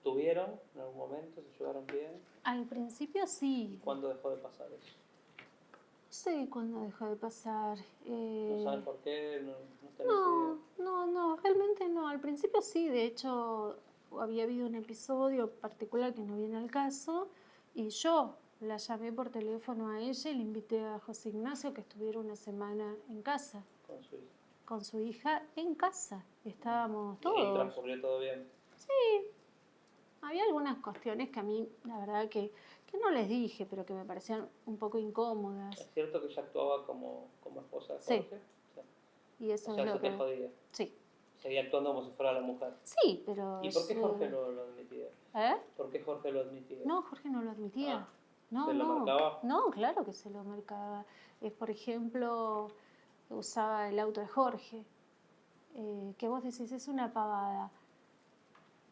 ¿Tuvieron en algún momento? ¿Se llevaron bien? Al principio sí. ¿Cuándo dejó de pasar eso? No sé cuándo dejó de pasar. ¿No sabes por qué? ¿No tenés idea? No, realmente no. Al principio sí, de hecho había habido un episodio particular que no viene al caso y yo la llamé por teléfono a ella y le invité a José Ignacio que estuviera una semana en casa. Con su hija. Con su hija en casa. Estábamos ¿Y todos. transcurrió todo bien? Sí. Había algunas cuestiones que a mí, la verdad, que no les dije, pero que me parecían un poco incómodas. ¿Es cierto que ella actuaba como esposa de Jorge? Sí. Y eso o sea, es lo te que... jodía. Sí. Seguía actuando como si fuera la mujer. Sí, pero... ¿Y por qué Jorge no lo admitía? ¿Por qué Jorge lo admitía? No, Jorge no lo admitía. ¿Se lo marcaba? No, claro que se lo marcaba. Por ejemplo, usaba el auto de Jorge. Que vos decís, es una pavada.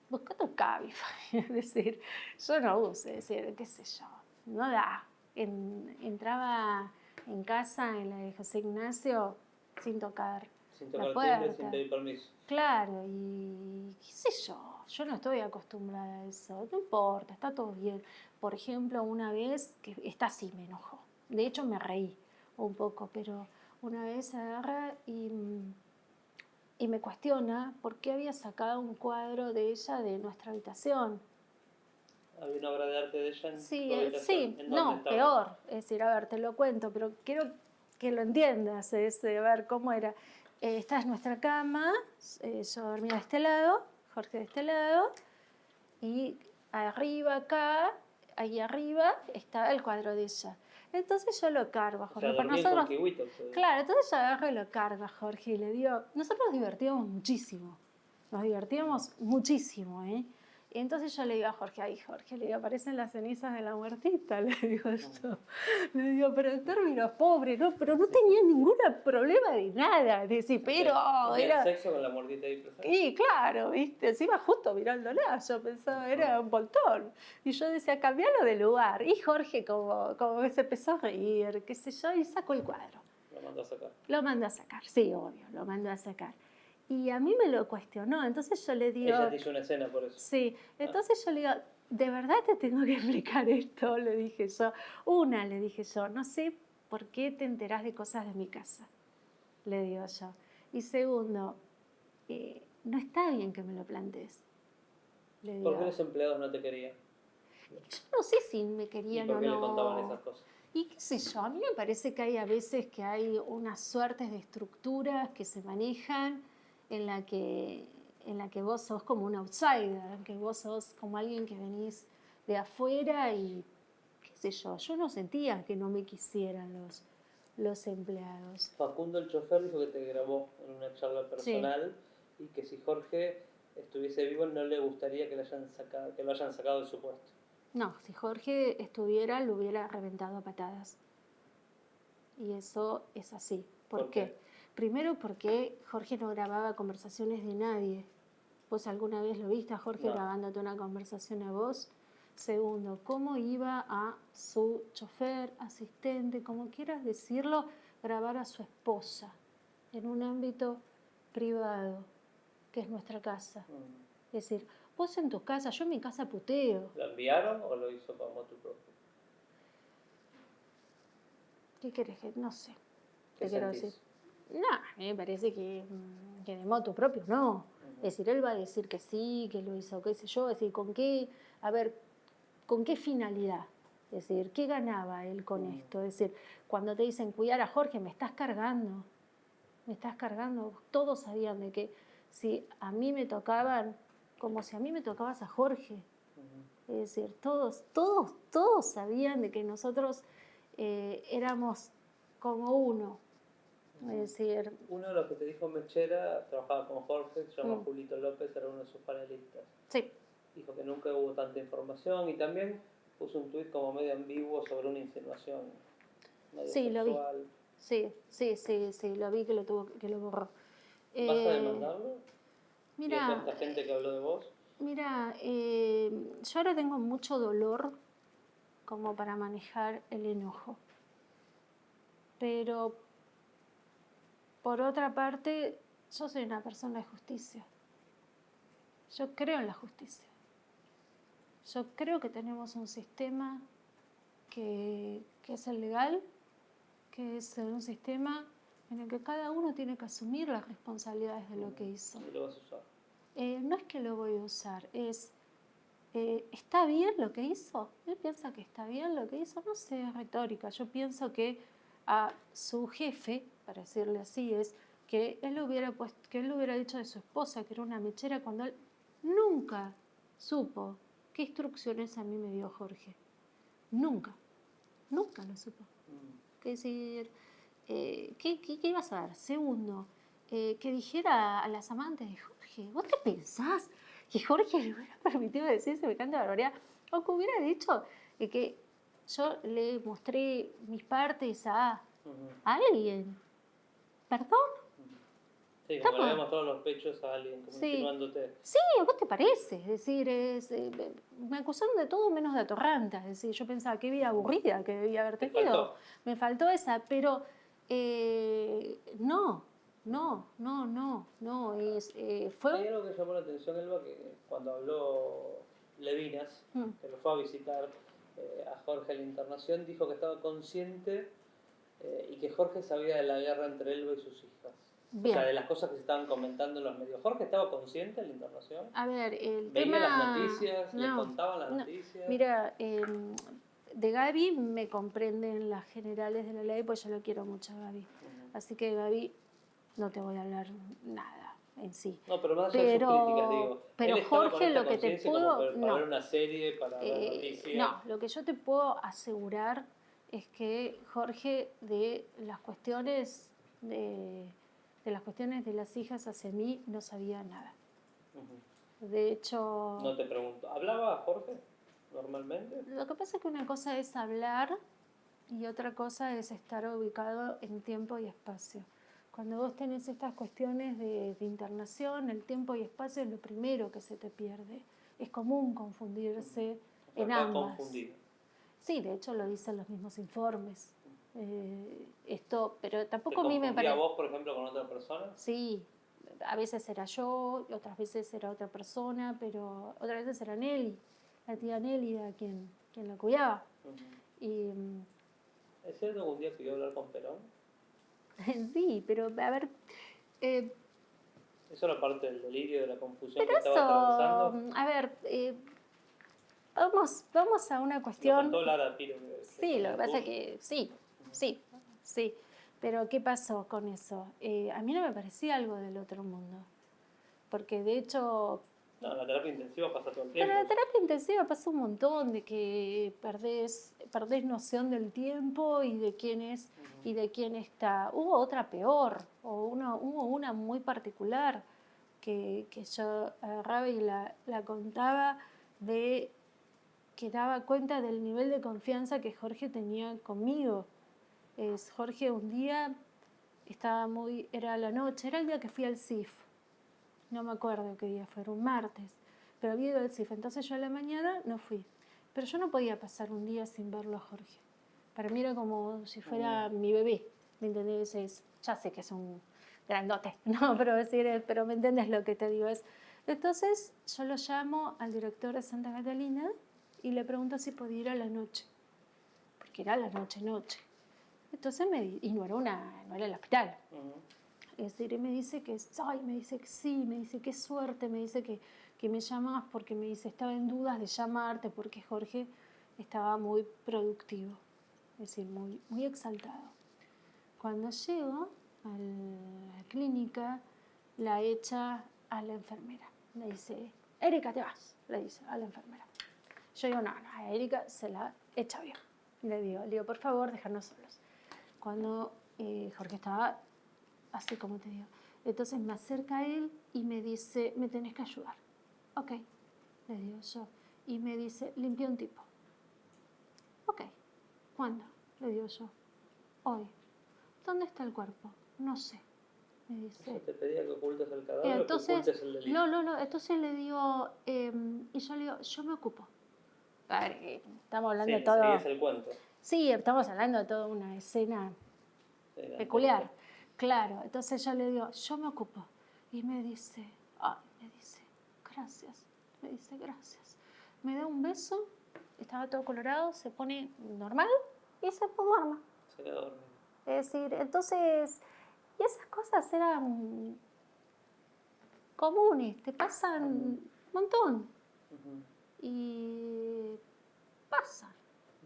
Busca tu Cabify. Es decir, yo no uso, es decir, qué sé yo, no da. Entraba en casa, en la de José Ignacio, sin tocar la puerta. Timbre, sin pedir permiso. Claro, y qué sé yo no estoy acostumbrada a eso, no importa, está todo bien. Por ejemplo, una vez, que esta sí me enojó, de hecho me reí un poco, pero una vez agarra y me cuestiona por qué había sacado un cuadro de ella de nuestra habitación. ¿Había una obra de arte de ella en Sí, tu habitación? sí, ¿En dónde no, estaba? peor, es decir, a ver, te lo cuento, pero quiero que lo entiendas, a ver cómo era. Esta es nuestra cama, yo dormía de este lado, Jorge de este lado, y arriba acá, ahí arriba, está el cuadro de ella. Entonces yo lo cargo a Jorge. O sea, Para nosotros, con Kiwita, ustedes. claro, entonces yo agarro y lo cargo a Jorge y le digo, nosotros nos divertíamos muchísimo, Y entonces yo le digo a Jorge, ay Jorge, le digo, aparecen las cenizas de la muertita, le digo yo. Le digo, pero en términos pobres, ¿no? Pero no tenía ningún problema de nada. Es decir, pero ¿Tenía sexo con la muertita ahí presente? Y claro, viste, encima justo mirándola, yo pensaba, era un montón. Y yo decía, cambialo de lugar. Y Jorge como que se empezó a reír, qué sé yo, y sacó el cuadro. Lo mandó a sacar. Lo mandó a sacar, sí, obvio, lo mandó a sacar. Y a mí me lo cuestionó, entonces yo le digo... Ella te hizo una escena por eso. Sí, entonces yo le digo, ¿de verdad te tengo que explicar esto? Le dije yo. Le dije yo, no sé por qué te enterás de cosas de mi casa, le digo yo. Y segundo, no está bien que me lo plantees. Le digo. ¿Por qué los empleados no te querían? Yo no sé si me querían o no. ¿Y por qué le contaban esas cosas? Y qué sé yo, a mí me parece que hay a veces que hay unas suertes de estructuras que se manejan en la que vos sos como un outsider, que vos sos como alguien que venís de afuera y qué sé yo no sentía que no me quisieran los empleados. Facundo, el chofer, dijo que te grabó en una charla personal y que si Jorge estuviese vivo no le gustaría que lo hayan sacado de su puesto. No, si Jorge estuviera, lo hubiera reventado a patadas. Y eso es así. ¿Por qué? Primero porque Jorge no grababa conversaciones de nadie. ¿Vos alguna vez lo viste a Jorge grabándote una conversación a vos? Segundo, ¿cómo iba a su chofer, asistente, como quieras decirlo, grabar a su esposa en un ámbito privado, que es nuestra casa? Es decir, vos en tu casa, yo en mi casa puteo. ¿Lo enviaron o lo hizo para motu propio? ¿Qué querés que...? No sé. ¿Qué quiero sentís? decir? No, me parece que de motu propio no. Es decir, él va a decir que sí, que lo hizo, qué sé yo. Es decir, ¿con qué finalidad? Es decir, ¿qué ganaba él con esto? Es decir, cuando te dicen cuidar a Jorge, me estás cargando. Todos sabían de que si a mí me tocaban, como si a mí me tocabas a Jorge. Es decir, todos sabían de que nosotros éramos como uno. Es decir, Uno de los que te dijo Mechera trabajaba con Jorge, se llama Mm. Julito López, era uno de sus panelistas. sí, Dijo que nunca hubo tanta información y también puso un tuit como medio ambiguo sobre una insinuación medio sí, lo vi. sexual. Sí, lo vi que lo borró. ¿Vas a demandarlo? ¿Y a toda Mira, esta gente que habló de vos? yo ahora tengo mucho dolor como para manejar el enojo. Pero, por otra parte, yo soy una persona de justicia. Yo creo en la justicia. Yo creo que tenemos un sistema que es el legal, que es un sistema en el que cada uno tiene que asumir las responsabilidades de lo que hizo. ¿Y lo vas a usar? No es que lo voy a usar, ¿está bien lo que hizo? ¿Él piensa que está bien lo que hizo? No sé, es retórica. Yo pienso que a su jefe, para decirle así, es que él le hubiera dicho de su esposa que era una mechera cuando él nunca supo qué instrucciones a mí me dio Jorge. Nunca lo supo. Es decir, ¿qué ibas a ver? Segundo, que dijera a las amantes de Jorge, ¿vos te pensás que Jorge le hubiera permitido decir semejante barbaridad? O que hubiera dicho que yo le mostré mis partes a alguien. ¿Perdón? Sí, como le había mostrado los pechos a alguien, como insinuándote. Sí, ¿a vos te parece? Es decir, me acusaron de todo menos de atorranta. Es decir, yo pensaba que vida aburrida que debía haber tenido. Me faltó esa, pero no. Fue... Hay algo que llamó la atención, Elba, que cuando habló Levinas, que lo fue a visitar a Jorge en la internación, dijo que estaba consciente y que Jorge sabía de la guerra entre Elba y sus hijas. Bien. O sea, de las cosas que se estaban comentando en los medios. ¿Jorge estaba consciente en la internación? A ver, el ¿Veía tema... las noticias? ¿Le contaban las noticias? Mira, de Gaby me comprenden las generales de la ley, pues yo lo quiero mucho a Gaby. Así que Gaby, no te voy a hablar nada en sí. No, pero más allá de sus críticas, digo. Pero él Jorge, lo que te puedo... para ver una serie, para ver noticias. No, lo que yo te puedo asegurar es que Jorge, de las cuestiones de las hijas hacia mí, no sabía nada. De hecho... No te pregunto, ¿hablaba Jorge normalmente? Lo que pasa es que una cosa es hablar y otra cosa es estar ubicado en tiempo y espacio. Cuando vos tenés estas cuestiones de internación, el tiempo y espacio es lo primero que se te pierde. Es común confundirse en ambas. Confundido. Sí, de hecho lo dicen los mismos informes. Pero tampoco a mí me parece... ¿Te confundía vos, por ejemplo, con otra persona? Sí, a veces era yo, otras veces era otra persona, pero otras veces era Nelly, la tía Nélida, quien la cuidaba. Y, ¿es cierto que un día pidió hablar con Perón? sí, pero a ver... ¿Eso era parte del delirio, de la confusión pero que estaba atravesando? A ver, vamos a una cuestión... Lo contó Lara Piro. Sí, lo que pasa es que sí. Pero ¿qué pasó con eso? A mí no me parecía algo del otro mundo. Porque de hecho... No, en la terapia intensiva pasa todo el tiempo. En la terapia intensiva pasa un montón de que perdés noción del tiempo y de quién es y de quién está. Hubo otra peor, hubo una muy particular que yo agarraba y la contaba, de que daba cuenta del nivel de confianza que Jorge tenía conmigo. Jorge un día era la noche, era el día que fui al CIF. No me acuerdo qué día fue, era un martes, pero había ido al CIF, entonces yo a la mañana no fui. Pero yo no podía pasar un día sin verlo a Jorge. Para mí era como si fuera mi bebé, ¿me entendés? Ya sé que es un grandote, no, pero me entendés lo que te digo. Entonces yo lo llamo al director de Santa Catalina y le pregunto si podía ir a la noche, porque era la noche. Entonces y no era el hospital. Es decir, y me dice que sí, me dice qué suerte, me dice que me llamas porque me dice estaba en dudas de llamarte porque Jorge estaba muy productivo, es decir, muy, muy exaltado. Cuando llego a la clínica, la echa a la enfermera. Le dice, Erika, te vas, le dice a la enfermera. Yo digo, no, a Erika se la echa bien. Le digo, por favor, déjanos solos. Cuando Jorge estaba así como te digo. Entonces me acerca a él y me dice, me tenés que ayudar. Ok, le digo yo. Y me dice, limpié un tipo. Ok, ¿cuándo? Le digo yo. Hoy. ¿Dónde está el cuerpo? No sé. Me dice. ¿Eso te pedía que ocultes el cadáver Entonces, o que ocultes el delito? no. Entonces le digo, y yo le digo, yo me ocupo. A ver, estamos hablando de todo. Seguías el cuento. Sí, estamos hablando de toda una escena peculiar. Claro, entonces yo le digo, yo me ocupo. Y me dice, gracias. Me dice, gracias. Me da un beso, estaba todo colorado, se pone normal y se duerme. Se quedó dormido. Es decir, entonces, y esas cosas eran comunes, te pasan un montón. Y pasan.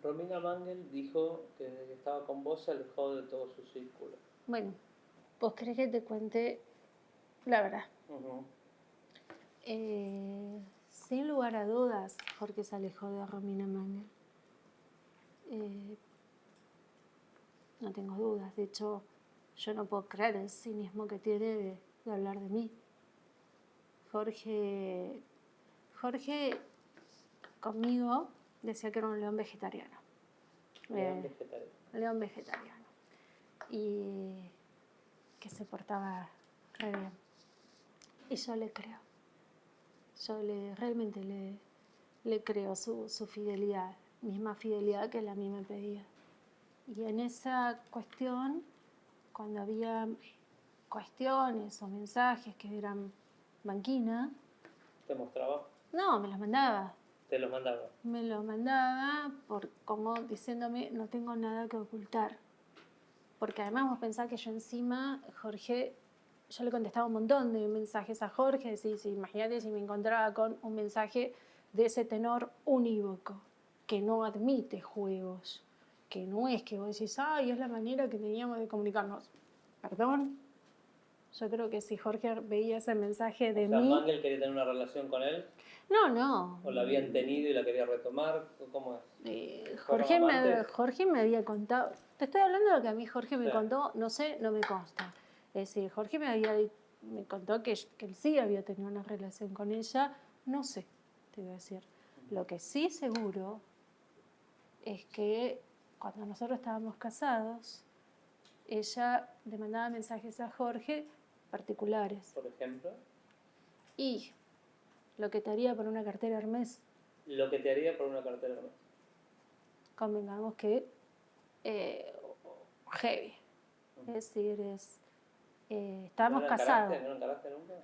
Romina Mangel dijo que desde que estaba con vos se alejó de todo su círculo. Bueno, ¿vos querés que te cuente la verdad? Sin lugar a dudas, Jorge se alejó de Romina Mangel. No tengo dudas. De hecho, yo no puedo creer el cinismo que tiene de hablar de mí. Jorge conmigo decía que era un león vegetariano. León vegetariano. Y que se portaba re bien. Y yo le creo. Realmente le creo su fidelidad, misma fidelidad que él a mí me pedía. Y en esa cuestión, cuando había cuestiones o mensajes que eran banquina... ¿Te mostraba? No, me los mandaba. ¿Te los mandaba? Me los mandaba como diciéndome, no tengo nada que ocultar. Porque además vos pensás que yo encima, Jorge, yo le contestaba un montón de mensajes a Jorge, imagínate si me encontraba con un mensaje de ese tenor unívoco, que no admite juegos, que no es que vos decís, es la manera que teníamos de comunicarnos. Perdón, yo creo que si Jorge veía ese mensaje de mí... ¿Mangel quería tener una relación con él? No. ¿O la habían tenido y la quería retomar? ¿Cómo es? Jorge me había contado, te estoy hablando de lo que a mí Jorge me contó, no sé, no me consta. Es decir, Jorge me contó que él sí había tenido una relación con ella, no sé, te voy a decir. Lo que sí seguro es que cuando nosotros estábamos casados, ella le mandaba mensajes a Jorge particulares. ¿Por ejemplo? Y lo que te haría por una cartera Hermès. Lo que te haría por una cartera Hermès. Convengamos que heavy. Es decir, estábamos casados. ¿No encaraste nunca?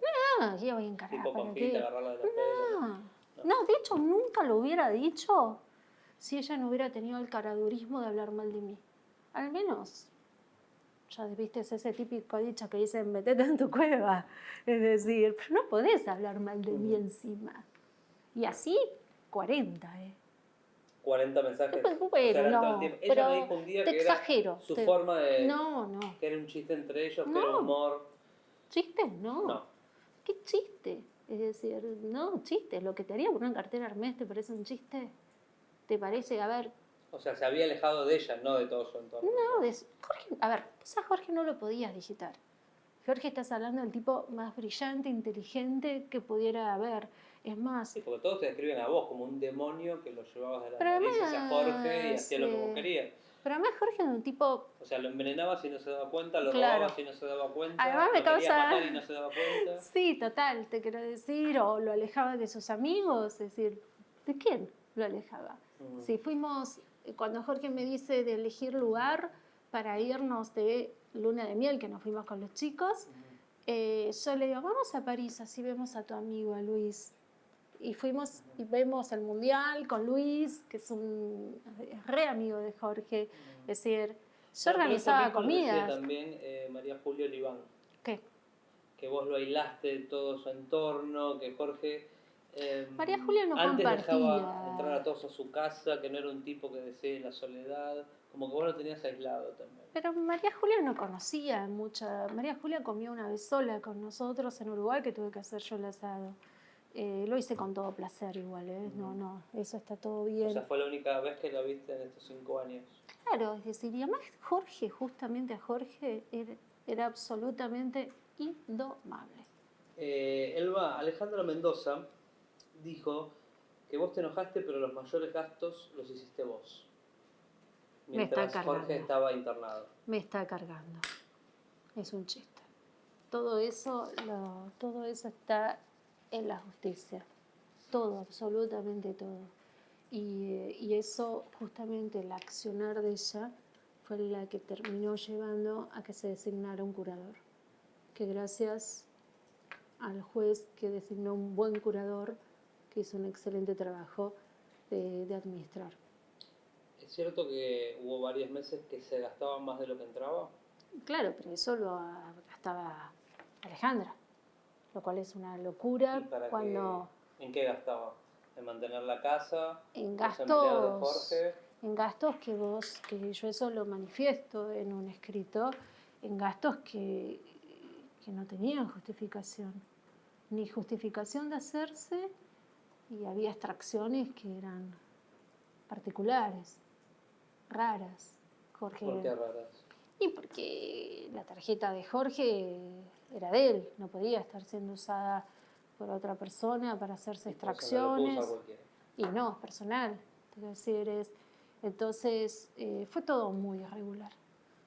No, yo voy a encarar. Tipo Pampita, agarrarla de los pelos. No, de hecho, nunca lo hubiera dicho si ella no hubiera tenido el caradurismo de hablar mal de mí. Al menos, ya viste ese típico dicho que dicen, metete en tu cueva. Es decir, pero no podés hablar mal de mí encima. Y así, 40, 40 mensajes. Bueno, no, ella pero me dijo un día te que exagero. Era su forma de... No. Que era un chiste entre ellos, que era humor. ¿Chistes? No. ¿Qué chiste? Es decir, no, chiste. Lo que te haría por una cartera Hermès, ¿te parece un chiste? ¿Te parece? A ver... O sea, se había alejado de ella, no de todo su entorno. No, Jorge, a ver, vos a Jorge no lo podías digitar. Jorge, estás hablando del tipo más brillante, inteligente que pudiera haber. Es más... Sí, porque todos te describen a vos como un demonio que lo llevabas de la nariz hacia Jorge y hacía lo que vos querías. Pero además Jorge es un tipo... O sea, lo envenenabas y no se daba cuenta, lo robabas y no se daba cuenta, además me quería matar y no se daba cuenta. Sí, total, te quiero decir, o lo alejaba de sus amigos, es decir, ¿de quién lo alejaba? Si fuimos, cuando Jorge me dice de elegir lugar para irnos de luna de miel, que nos fuimos con los chicos, yo le digo, vamos a París, así vemos a tu amigo, a Luis. Y fuimos y vemos el mundial con Luis, que es re amigo de Jorge. Es decir, yo organizaba comidas. Decía también María Julia Oliván. ¿Qué? Que vos lo aislaste de todo su entorno, que Jorge María Julia no antes compartía. dejaba entrar a todos a su casa, que no era un tipo que desee la soledad, como que vos lo tenías aislado también. Pero María Julia no conocía mucha. María Julia comió una vez sola con nosotros en Uruguay, que tuve que hacer yo el asado. Lo hice con todo placer igual, ¿eh? No, eso está todo bien. O sea, fue la única vez que lo viste en estos 5 años. Claro, es decir, y además Jorge, justamente a Jorge, Era absolutamente indomable. Elba, Alejandra Mendoza dijo que vos te enojaste, pero los mayores gastos los hiciste vos. Mientras Jorge estaba internado. Me está cargando. Es un chiste. Todo eso está en la justicia. Todo, absolutamente todo. Y eso, justamente, el accionar de ella fue la que terminó llevando a que se designara un curador. Que gracias al juez que designó un buen curador, que hizo un excelente trabajo de administrar. ¿Es cierto que hubo varios meses que se gastaban más de lo que entraba? Claro, pero eso lo gastaba Alejandra, lo cual es una locura. ¿En qué gastaba? ¿En mantener la casa? En gastos, ¿los empleados de Jorge? En gastos que yo eso lo manifiesto en un escrito, en gastos que no tenían justificación, ni justificación de hacerse, y había extracciones que eran particulares, raras. Jorge, ¿Por qué raras? Y porque la tarjeta de Jorge era de él, no podía estar siendo usada por otra persona para hacerse extracciones. Y no, es personal. Entonces, fue todo muy irregular.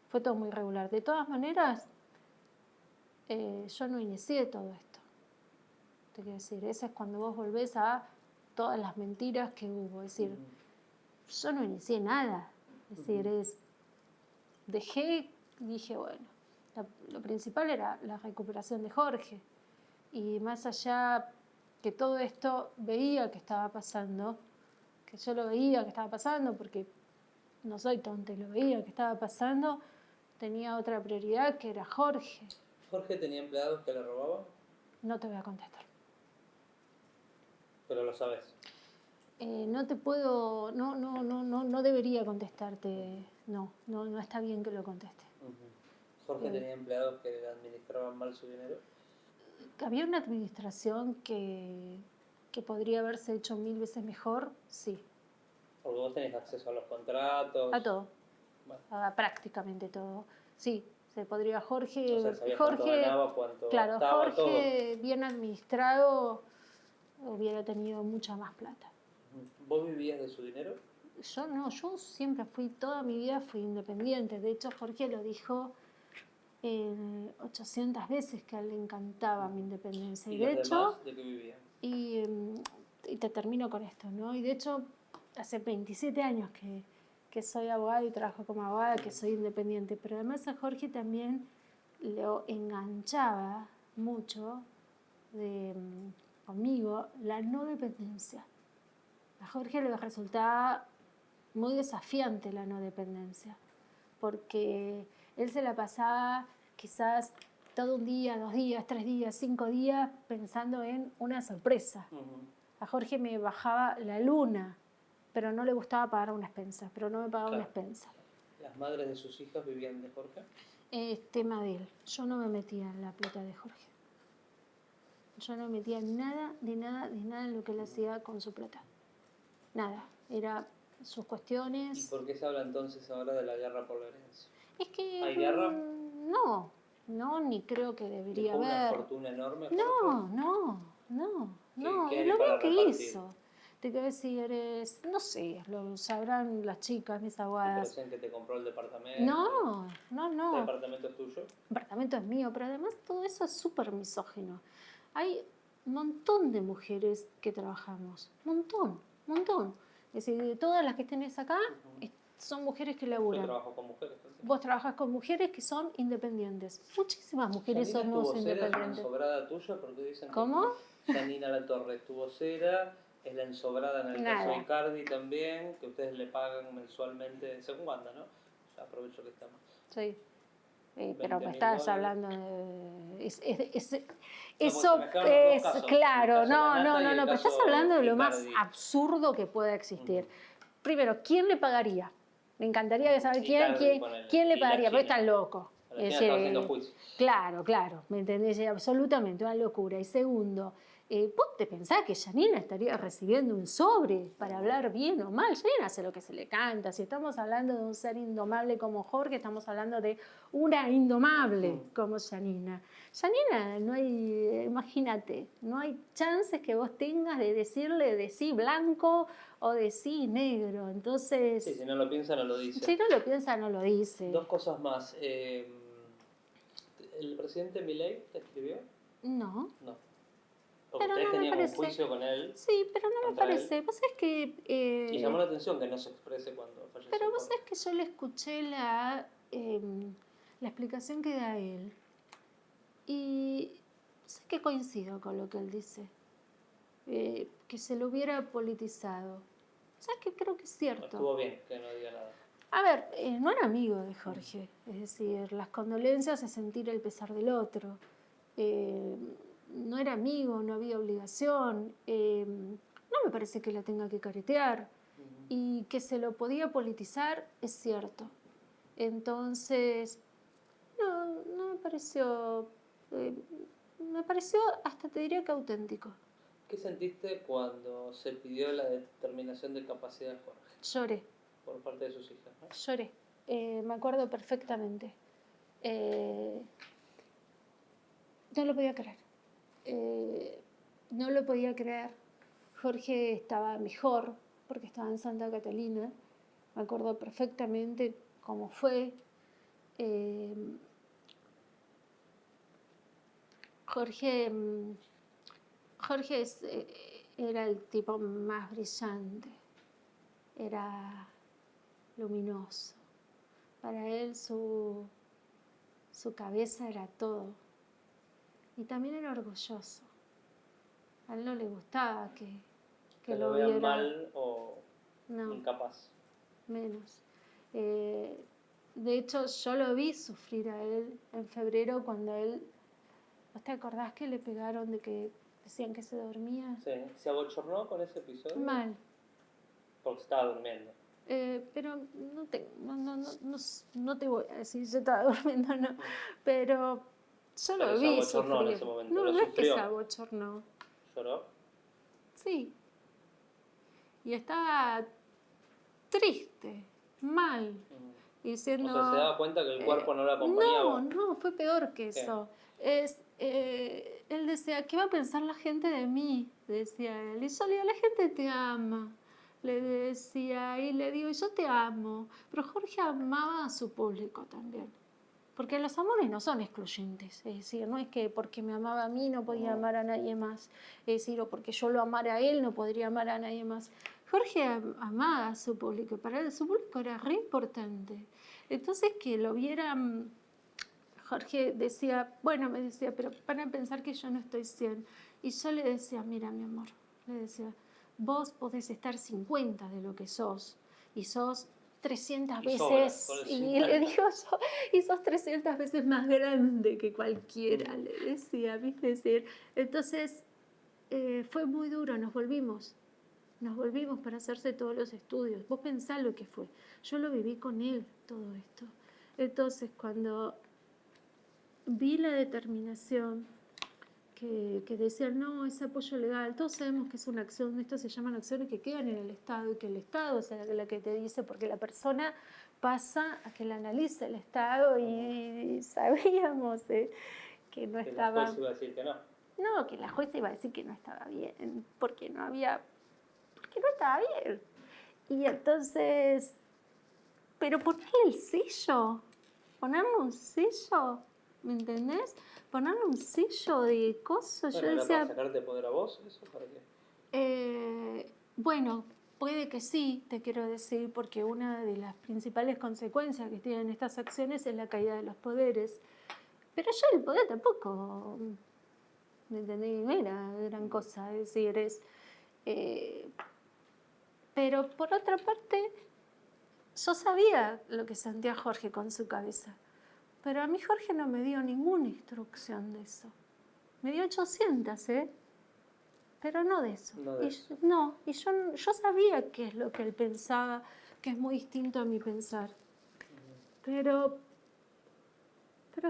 Fue todo muy irregular. De todas maneras, yo no inicié todo esto. Te quiero decir, eso es cuando vos volvés a todas las mentiras que hubo. Es decir, yo no inicié nada. Es decir, dije, bueno, lo principal era la recuperación de Jorge. Y más allá que todo esto veía que estaba pasando, que yo lo veía que estaba pasando, porque no soy tonta, lo veía que estaba pasando, tenía otra prioridad que era Jorge. ¿Jorge tenía empleados que le robaban? No te voy a contestar. Pero lo sabes. No te puedo, no debería contestarte, no está bien que lo conteste. ¿Jorge tenía empleados que administraban mal su dinero? Había una administración que podría haberse hecho 1000 veces mejor, sí. Porque vos tenés acceso a los contratos. A todo. Bueno. A prácticamente todo. Sí, se podría. Jorge, o sea, cuánto ganaba, cuánto gastaba, Jorge todo. Bien administrado hubiera tenido mucha más plata. ¿Vos vivías de su dinero? Yo no, yo siempre toda mi vida fui independiente. De hecho, Jorge lo dijo 800 veces que a él le encantaba mi independencia. ¿Y de hecho, demás, de qué vivían? Y te termino con esto, ¿no? Y de hecho, hace 27 años que soy abogada y trabajo como abogada, que soy independiente. Pero además a Jorge también lo enganchaba mucho conmigo la no dependencia. A Jorge le resultaba muy desafiante la no dependencia, porque él se la pasaba quizás todo un día, 2 días, 3 días, 5 días pensando en una sorpresa. A Jorge me bajaba la luna, pero no le gustaba pagar una expensa, pero no me pagaba una expensa. ¿Las madres de sus hijas vivían de Jorge? Tema de él. Yo no me metía en la plata de Jorge. Yo no metía nada en lo que él hacía con su plata. Nada. Era sus cuestiones. ¿Y por qué se habla entonces ahora de la guerra por la herencia? Es que... ¿Hay guerra? No, ni creo que debería haber. ¿Una fortuna enorme? No. ¿Qué Lo bien que repartir? hizo. Te quiero decir, no sé, lo sabrán las chicas, mis abogadas. ¿Te que te compró el departamento? No. ¿El departamento es tuyo? El departamento es mío, pero además todo eso es súper misógino. Hay un montón de mujeres que trabajamos, montón. Es decir, de todas las que tenés acá, son mujeres que laburan. Yo trabajo con mujeres. Vos trabajas con mujeres que son independientes. Muchísimas mujeres somos independientes. ¿Es la ensobrada tuya? Porque dicen ¿Cómo? Que Janina Latorre es tu vocera, es la ensobrada en el caso de Icardi también, que ustedes le pagan mensualmente, según Wanda, ¿no? Ya aprovecho que estamos. Sí. Pero me estás hablando de... Eso es... Claro, no, pero estás hablando de lo más absurdo que pueda existir. Primero, ¿quién le pagaría? Me encantaría saber quién le pagaría, porque están locos. Claro, ¿me entendés? Absolutamente, una locura. Y segundo, ¿Vos te pensás que Janina estaría recibiendo un sobre para hablar bien o mal? Janina hace lo que se le canta. Si estamos hablando de un ser indomable como Jorge, estamos hablando de una indomable como Janina. Janina, no hay, imagínate, no hay chances que vos tengas de decirle de sí blanco o de sí negro. Entonces... Sí, si no lo piensa, no lo dice. Si no lo piensa, no lo dice. Dos cosas más. ¿El presidente Milei te escribió? No. No. Porque Pero ustedes no me tenían parece. un juicio con él. Sí, pero no me parece. Vos sabés que... Y llamó la atención que no se exprese cuando falleció. Pero vos sabés que yo le escuché la explicación que da él. Y sé que coincido con lo que él dice. Que se lo hubiera politizado. ¿Sabes qué? Creo que es cierto. Estuvo bien que no diga nada. A ver, no era amigo de Jorge. Es decir, las condolencias es sentir el pesar del otro. No era amigo, no había obligación. No me parece que la tenga que caretear. Y que se lo podía politizar es cierto. Entonces, no me pareció... me pareció, hasta te diría que auténtico. ¿Qué sentiste cuando se pidió la determinación de capacidad de Jorge? Lloré. Por parte de sus hijas, ¿no? Lloré. Me acuerdo perfectamente. No lo podía creer. No lo podía creer. Jorge estaba mejor porque estaba en Santa Catalina. Me acuerdo perfectamente cómo fue. Jorge era el tipo más brillante. Era luminoso. Para él su cabeza era todo. Y también era orgulloso. A él no le gustaba que lo vean viera mal o no, incapaz. Menos. De hecho, yo lo vi sufrir a él en febrero cuando él... ¿Vos te acordás que le pegaron de que decían que se dormía? Sí, ¿se abochornó con ese episodio? Mal. Porque estaba durmiendo. Pero no te voy a decir yo estaba durmiendo, no. Pero yo lo vi sufrir. En ese momento. No, ¿Lo no sufrió? Es que se abochornó. ¿Lloró? Sí. Y estaba triste, mal. Diciendo, O sea, ¿se daba cuenta que el cuerpo no lo acompañaba? No, fue peor que eso. Él decía, ¿qué va a pensar la gente de mí? Decía él. Y yo le digo, la gente te ama. Le decía, y le digo, yo te amo. Pero Jorge amaba a su público también. Porque los amores no son excluyentes. Es decir, no es que porque me amaba a mí no podía amar a nadie más. Es decir, o porque yo lo amara a él no podría amar a nadie más. Jorge amaba a su público. Para él su público era re importante. Entonces que lo vieran... Jorge decía, me decía, pero van a pensar que yo no estoy 100. Y yo le decía, mira, mi amor, le decía, vos podés estar 50 de lo que sos. Y sos 300 veces, y le digo yo, y sos 300 veces más grande que cualquiera, le decía, ¿viste? Decir, entonces, fue muy duro, nos volvimos para hacerse todos los estudios. Vos pensá lo que fue. Yo lo viví con él, todo esto. Entonces, cuando vi la determinación que decían, no, ese apoyo legal, todos sabemos que es una acción, esto se llaman acciones que quedan en el Estado y que el Estado es la que te dice, porque la persona pasa a que la analice el Estado y sabíamos que no estaba... Que la juez iba a decir que no. No, que la jueza iba a decir que no estaba bien, porque no estaba bien. Y entonces, pero ponerle el sello, ponerle un sello, ¿me entendés? Ponerle un sello de cosas. Bueno, ¿era para sacarte poder a vos eso? ¿Para qué? Bueno, puede que sí, te quiero decir, porque una de las principales consecuencias que tienen estas acciones es la caída de los poderes. Pero yo el poder tampoco, ¿me entendés? No era gran cosa, es decir, pero por otra parte, yo sabía lo que sentía Jorge con su cabeza. Pero a mí Jorge no me dio ninguna instrucción de eso. Me dio 800, pero no de eso. Y yo sabía qué es lo que él pensaba, que es muy distinto a mi pensar. Pero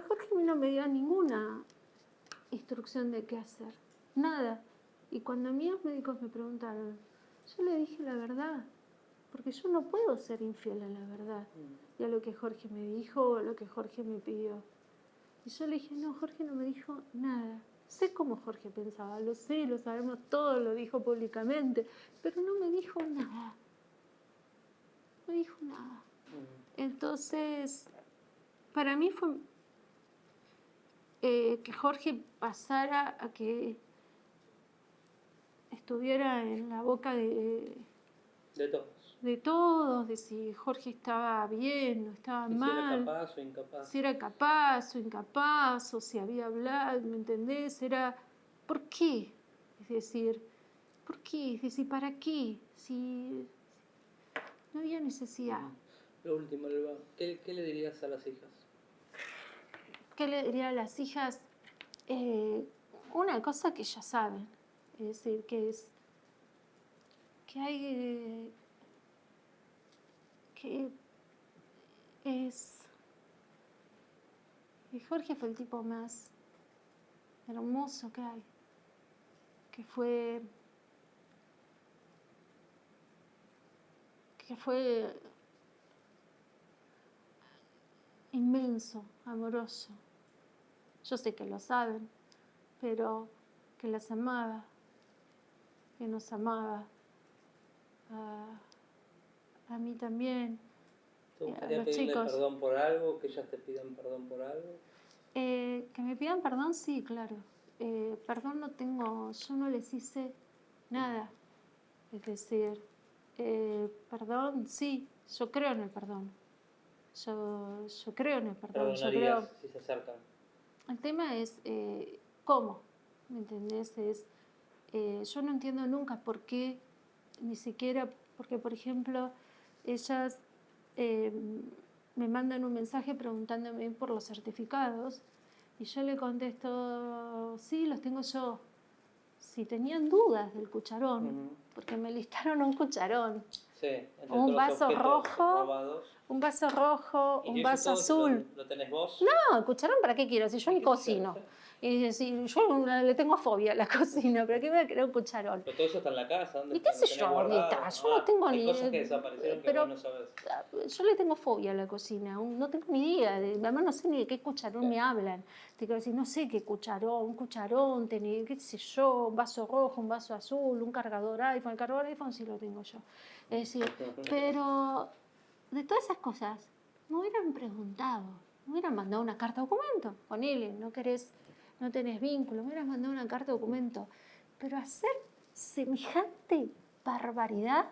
Jorge no me dio ninguna instrucción de qué hacer. Nada. Y cuando mis médicos me preguntaron, yo le dije la verdad, porque yo no puedo ser infiel a la verdad y a lo que Jorge me dijo o a lo que Jorge me pidió. Y yo le dije, no, Jorge no me dijo nada. Sé cómo Jorge pensaba, lo sé, lo sabemos todos, lo dijo públicamente, pero no me dijo nada. No me dijo nada. Entonces, para mí fue que Jorge pasara a que estuviera en la boca de todos. de si Jorge estaba bien o estaba mal. Si era capaz o incapaz. Si era capaz o incapaz, o si había hablado, ¿me entendés? Era, ¿por qué? Es decir, ¿por qué? Es decir, ¿para qué? Si no había necesidad. Lo último, Elba, ¿qué le dirías a las hijas? ¿Qué le diría a las hijas? Una cosa que ya saben, es decir, que hay, que Jorge fue el tipo más hermoso que hay, que fue inmenso, amoroso. Yo sé que lo saben, pero que las amaba, que nos amaba, a mí también, ¿Te a gustaría los pedirle chicos. perdón por algo? ¿Que ellas te pidan perdón por algo? Que me pidan perdón, sí, claro. Perdón no tengo, yo no les hice nada. Es decir, perdón, sí, yo creo en el perdón. Yo creo en el perdón. Perdonarías si se acercan. El tema es cómo, ¿me entendés? Yo no entiendo nunca por qué, ni siquiera, porque por ejemplo, ellas me mandan un mensaje preguntándome por los certificados y yo le contesto, sí, los tengo yo. Si tenían dudas del cucharón, porque me listaron un cucharón, sí, un vaso rojo, robados. un vaso rojo, un vaso azul. ¿Lo tenés vos? No, el cucharón, ¿para qué quiero? Si yo ni cocino. Y si yo le tengo fobia a la cocina, ¿pero qué voy a querer un cucharón? Pero todo eso está en la casa, ¿dónde ¿Y qué sé yo dónde está? Yo no tengo hay ni cosas que desaparecieron que vos no sabés. Yo le tengo fobia a la cocina, no tengo ni idea, además no sé ni de qué cucharón me hablan. Te quiero decir, no sé qué cucharón, un cucharón, qué sé yo, un vaso rojo, un vaso azul, un cargador iPhone. El cargador iPhone sí lo tengo yo. Es decir, pero de todas esas cosas, me hubieran preguntado, me hubieran mandado una carta documento, ponele, no tenés vínculo, me hubieran mandado una carta documento. Pero hacer semejante barbaridad,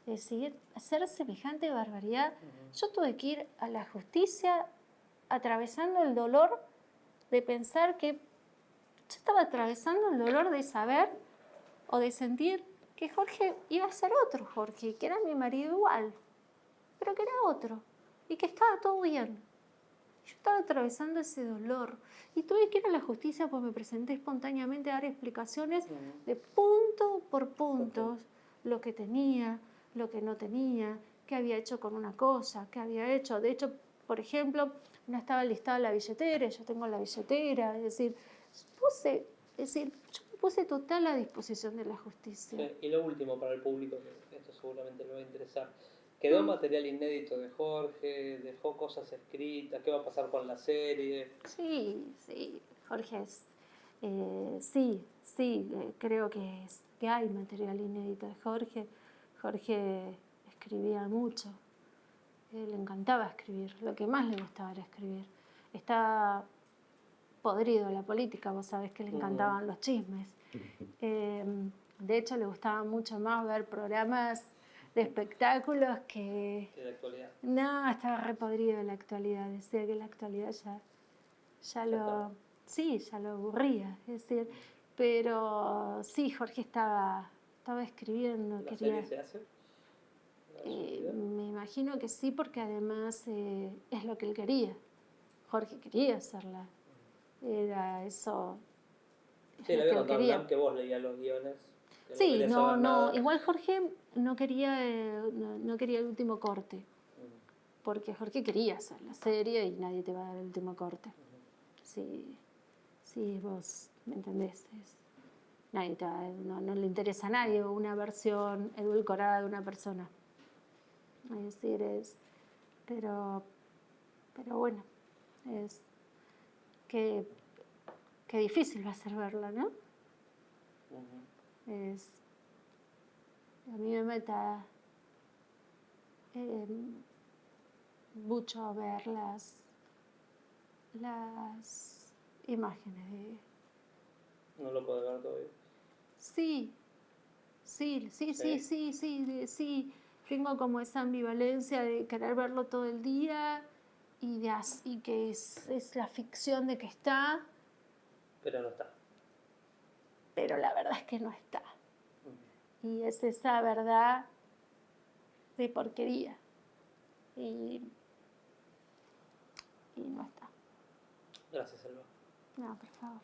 es decir, hacer semejante barbaridad, yo tuve que ir a la justicia atravesando el dolor de pensar que yo estaba atravesando el dolor de saber o de sentir que Jorge iba a ser otro Jorge, que era mi marido igual, pero que era otro y que estaba todo bien. Yo estaba atravesando ese dolor y tuve que ir a la justicia porque me presenté espontáneamente a dar explicaciones de punto por punto, lo que tenía, lo que no tenía, qué había hecho con una cosa, qué había hecho. De hecho, por ejemplo, no estaba listada la billetera, yo tengo la billetera, es decir, yo me puse total a disposición de la justicia. Sí, y lo último para el público, que esto seguramente le va a interesar. ¿Quedó material inédito de Jorge? ¿Dejó cosas escritas? ¿Qué va a pasar con la serie? Sí, Jorge creo que hay material inédito de Jorge. Jorge escribía mucho, le encantaba escribir, lo que más le gustaba era escribir. Está podrido la política, vos sabés que le encantaban los chismes. De hecho, le gustaba mucho más ver programas de espectáculos que de la actualidad. No, estaba re podrido de la actualidad. Decía que la actualidad ya lo aburría. Es decir, pero sí, Jorge estaba escribiendo. ¿La serie se hace? Me imagino que sí, porque además es lo que él quería. Jorge quería hacerla. Era eso. Sí, le había contado a Blanc que vos leías los guiones. Sí, igual Jorge no quería el último corte, porque Jorge quería hacer la serie y nadie te va a dar el último corte. Sí, vos me entendés. no le interesa a nadie una versión edulcorada de una persona. Es decir, pero bueno, es que difícil va a ser verla, ¿no? A mí me meta mucho ver las imágenes de... ¿No lo puedo ver todavía? Sí. Tengo como esa ambivalencia de querer verlo todo el día y que es la ficción de que está. Pero no está. Pero la verdad es que no está. Y es esa verdad de porquería. Y no está. Gracias, Elba. No, por favor.